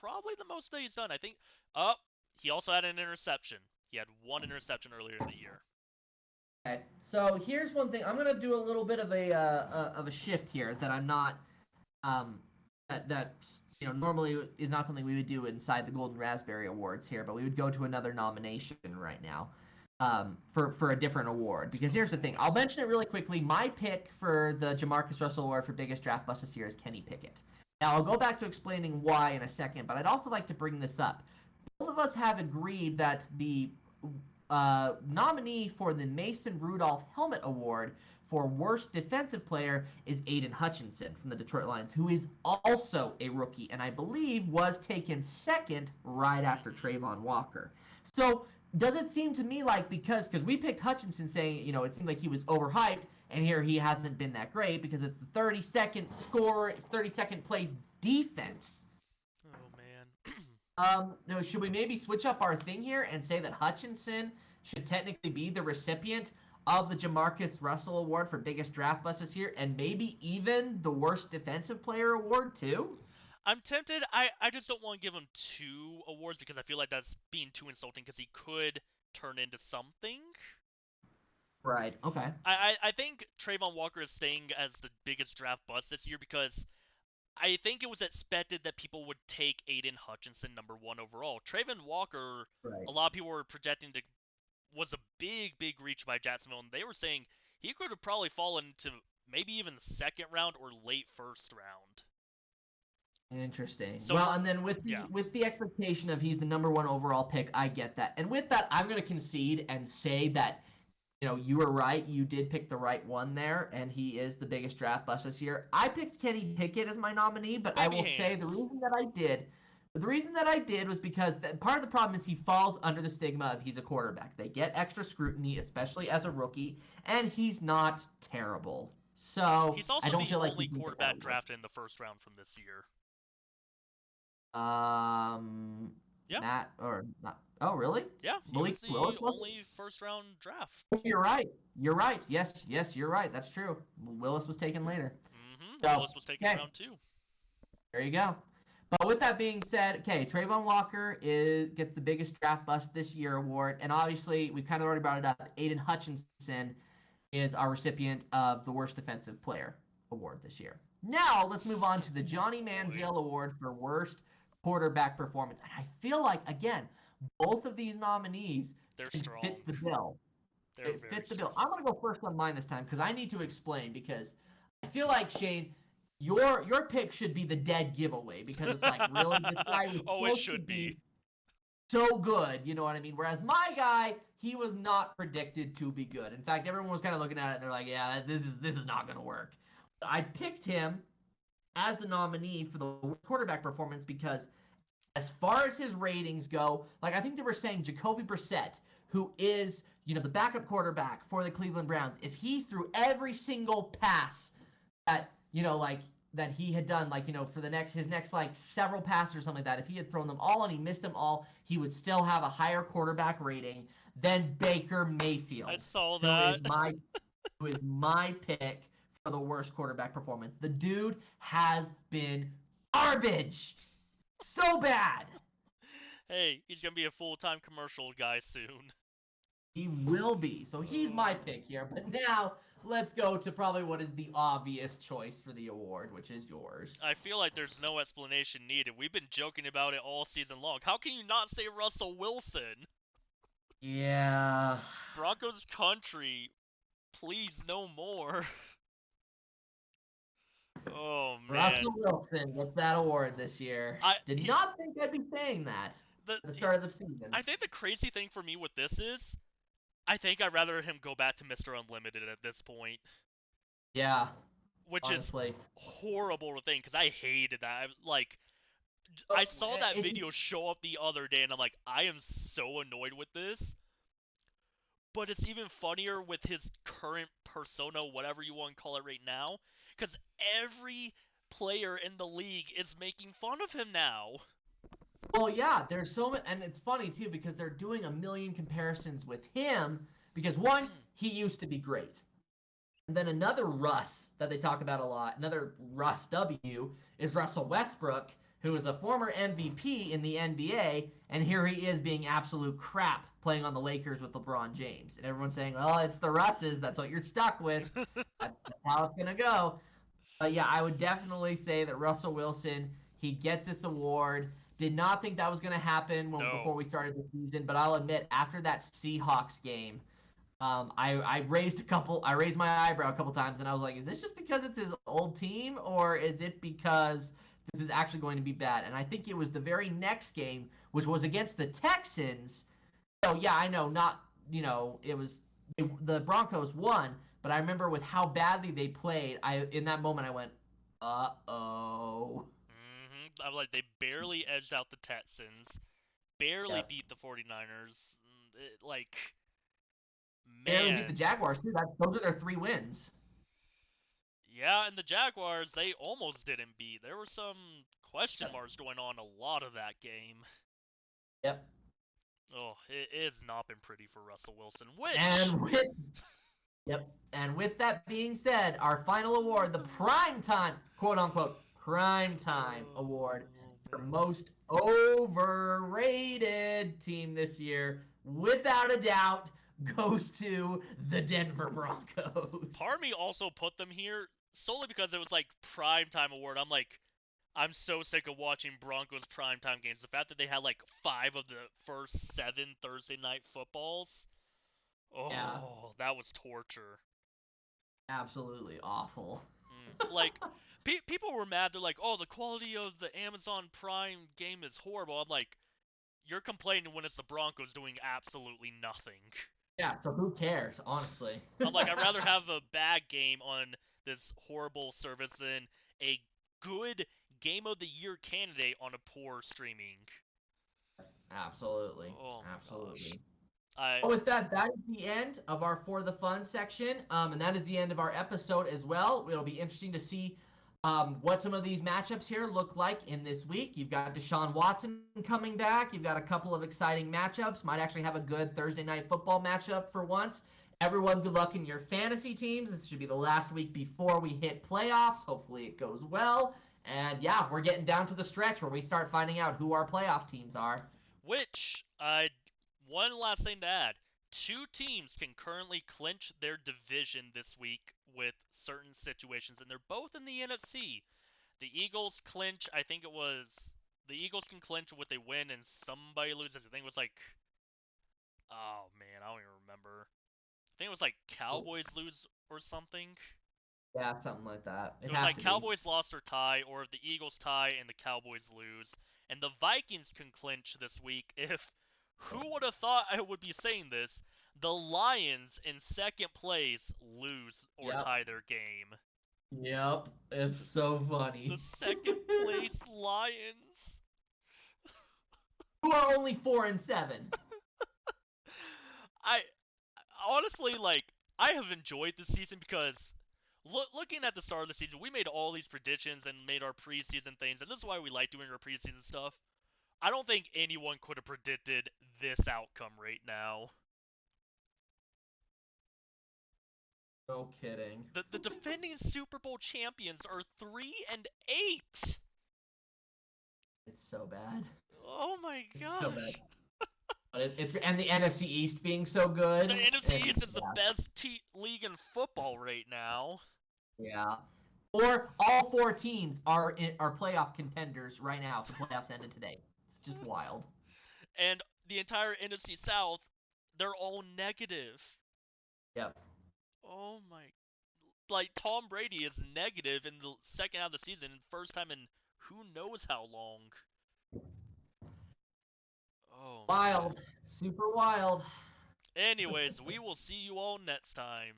probably the most that he's done. I think, he also had an interception. He had 1 interception earlier in the year. Okay, so here's one thing. I'm gonna do a little bit of a shift here that I'm not that normally is not something we would do inside the Golden Raspberry Awards here, but we would go to another nomination right now for a different award. Because here's the thing. I'll mention it really quickly. My pick for the Jamarcus Russell Award for biggest draft bust this year is Kenny Pickett. Now, I'll go back to explaining why in a second, but I'd also like to bring this up. Both of us have agreed that the nominee for the Mason Rudolph Helmet Award for worst defensive player is Aiden Hutchinson from the Detroit Lions, who is also a rookie, and I believe was taken second right after Travon Walker. So does it seem to me like because we picked Hutchinson saying, it seemed like he was overhyped, and here he hasn't been that great because it's the 32nd place defense. Oh, man. Should we maybe switch up our thing here and say that Hutchinson should technically be the recipient of the Jamarcus Russell Award for biggest draft bust this year, and maybe even the worst defensive player award too? I'm tempted. I just don't want to give him 2 awards because I feel like that's being too insulting because he could turn into something. Right. Okay. I think Trayvon Walker is staying as the biggest draft bust this year because I think it was expected that people would take Aiden Hutchinson #1 overall. Trayvon Walker, Right. a lot of people were projecting to was a big reach by Jacksonville, and they were saying he could have probably fallen into maybe even the 2nd round or late 1st round. Interesting. So Well, and then yeah. with the expectation of he's the #1 overall pick, I get that. And with that, I'm going to concede and say that you were right. You did pick the right one there, and he is the biggest draft bust this year. I picked Kenny Pickett as my nominee, but I Baby will say hands. the reason that I did was because part of the problem is he falls under the stigma of he's a quarterback. They get extra scrutiny, especially as a rookie, and he's not terrible. So He's I also don't the feel like only he can get quarterback that drafted in the 1st round from this year. Yeah. Matt or not? Oh, really? Yeah, he Malik was the Willis wasn't? only 1st round draft. You're right. You're right. Yes, you're right. That's true. Willis was taken later. So, Willis was taken round 2. There you go. But with that being said, okay, Trayvon Walker gets the biggest draft bust this year award, and obviously we've kind of already brought it up. Aiden Hutchinson is our recipient of the worst defensive player award this year. Now let's move on to the Johnny Manziel Award for worst quarterback performance. And I feel like again, both of these nominees fit the bill. It fit the bill. I'm gonna go first on mine this time because I need to explain because I feel like Shane, your pick should be the dead giveaway because it's like really this guy was supposed to be so good, you know what I mean? Whereas my guy, he was not predicted to be good. In fact, everyone was kind of looking at it and they're like, yeah, this is not gonna work. I picked him as the nominee for the quarterback performance because as far as his ratings go, like I think they were saying Jacoby Brissett, who is the backup quarterback for the Cleveland Browns, if he threw every single pass that that he had done, for his next several passes or something like that, if he had thrown them all and he missed them all, he would still have a higher quarterback rating than Baker Mayfield. I saw that. Who is my pick for the worst quarterback performance. The dude has been garbage. So bad. Hey, he's going to be a full-time commercial guy soon. He will be. So he's my pick here. But now let's go to probably what is the obvious choice for the award, which is yours. I feel like there's no explanation needed. We've been joking about it all season long. How can you not say Russell Wilson? Yeah. Broncos country, please no more. Oh, man. Russell Wilson gets that award this year. Did not think I'd be saying that at the start of the season. I think the crazy thing for me with this is, I think I'd rather him go back to Mr. Unlimited at this point. Yeah. Which honestly. is horrible to think, because I hated that. I saw that video show up the other day, and I'm like, I am so annoyed with this. But it's even funnier with his current persona, whatever you want to call it right now, because every player in the league is making fun of him now. Well, yeah, there's so many, and it's funny too because they're doing a million comparisons with him because one, he used to be great. And then another Russ that they talk about a lot, another Russ W, is Russell Westbrook, who is a former MVP in the NBA, and here he is being absolute crap playing on the Lakers with LeBron James. And everyone's saying, well, it's the Russes, that's what you're stuck with. That's how it's going to go. But yeah, I would definitely say that Russell Wilson, he gets this award. Did not think that was going to happen before we started the season, but I'll admit, after that Seahawks game, I raised my eyebrow a couple times, and I was like, is this just because it's his old team, or is it because this is actually going to be bad? And I think it was the very next game, which was against the Texans. So yeah, I know, the Broncos won, but I remember with how badly they played, in that moment I went, uh-oh. I'm like, they barely edged out the Texans, barely beat the 49ers, barely beat the Jaguars too. Those are their 3 wins. Yeah, and the Jaguars, they almost didn't beat. There were some question marks going on a lot of that game. Yep. Oh, it has not been pretty for Russell Wilson. And with that being said, our final award, the primetime, quote-unquote, Primetime Award Oh, for man. most overrated team this year, without a doubt, goes to the Denver Broncos. Part of me also put them here solely because it was like primetime award. I'm like, I'm so sick of watching Broncos primetime games. The fact that they had like 5 of the first 7 Thursday night footballs. Yeah, Oh, that was torture. absolutely awful. Like, people were mad. They're like, oh, the quality of the Amazon Prime game is horrible. I'm like, you're complaining when it's the Broncos doing absolutely nothing. Yeah, so who cares, honestly? I'm like, I'd rather have a bad game on this horrible service than a good game of the year candidate on a poor streaming. Absolutely. Oh my gosh. Absolutely. I Well, with that, that is the end of our For the Fun section. And that is the end of our episode as well. It'll be interesting to see what some of these matchups here look like in this week. You've got Deshaun Watson coming back. You've got a couple of exciting matchups. Might actually have a good Thursday night football matchup for once. Everyone, good luck in your fantasy teams. This should be the last week before we hit playoffs. Hopefully, it goes well. And yeah, we're getting down to the stretch where we start finding out who our playoff teams are. which one last thing to add. 2 teams can currently clinch their division this week with certain situations, and they're both in the NFC. The Eagles clinch, I think it was the Eagles can clinch with a win and somebody loses. I think it was like, oh man, I don't even remember. I think it was like Cowboys lose or something. Yeah, something like that. It It was has like to be. Cowboys lost or tie, or if the Eagles tie and the Cowboys lose. And the Vikings can clinch this week if, who would have thought I would be saying this, the Lions in second place lose or Yep. tie their game. Yep. It's so funny. The second place Lions. Who are only 4-7. I honestly, like, I have enjoyed this season because looking at the start of the season, we made all these predictions and made our preseason things, and this is why we like doing our preseason stuff. I don't think anyone could have predicted this outcome right now. No kidding. The defending Super Bowl champions are 3-8. It's so bad. Oh my It's so bad. gosh. But it's and the NFC East being so good. The NFC East is the yeah. best league in football right now. Yeah. Or all 4 teams are playoff contenders right now if the playoffs ended today. It's just wild. And the entire NFC South, they're all negative. Yep. Oh my. Like, Tom Brady is negative in the second half of the season, first time in who knows how long. Oh, Wild. man. Super wild. Anyways, we will see you all next time.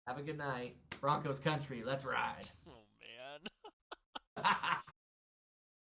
Have a good night. Broncos country. Let's ride. Oh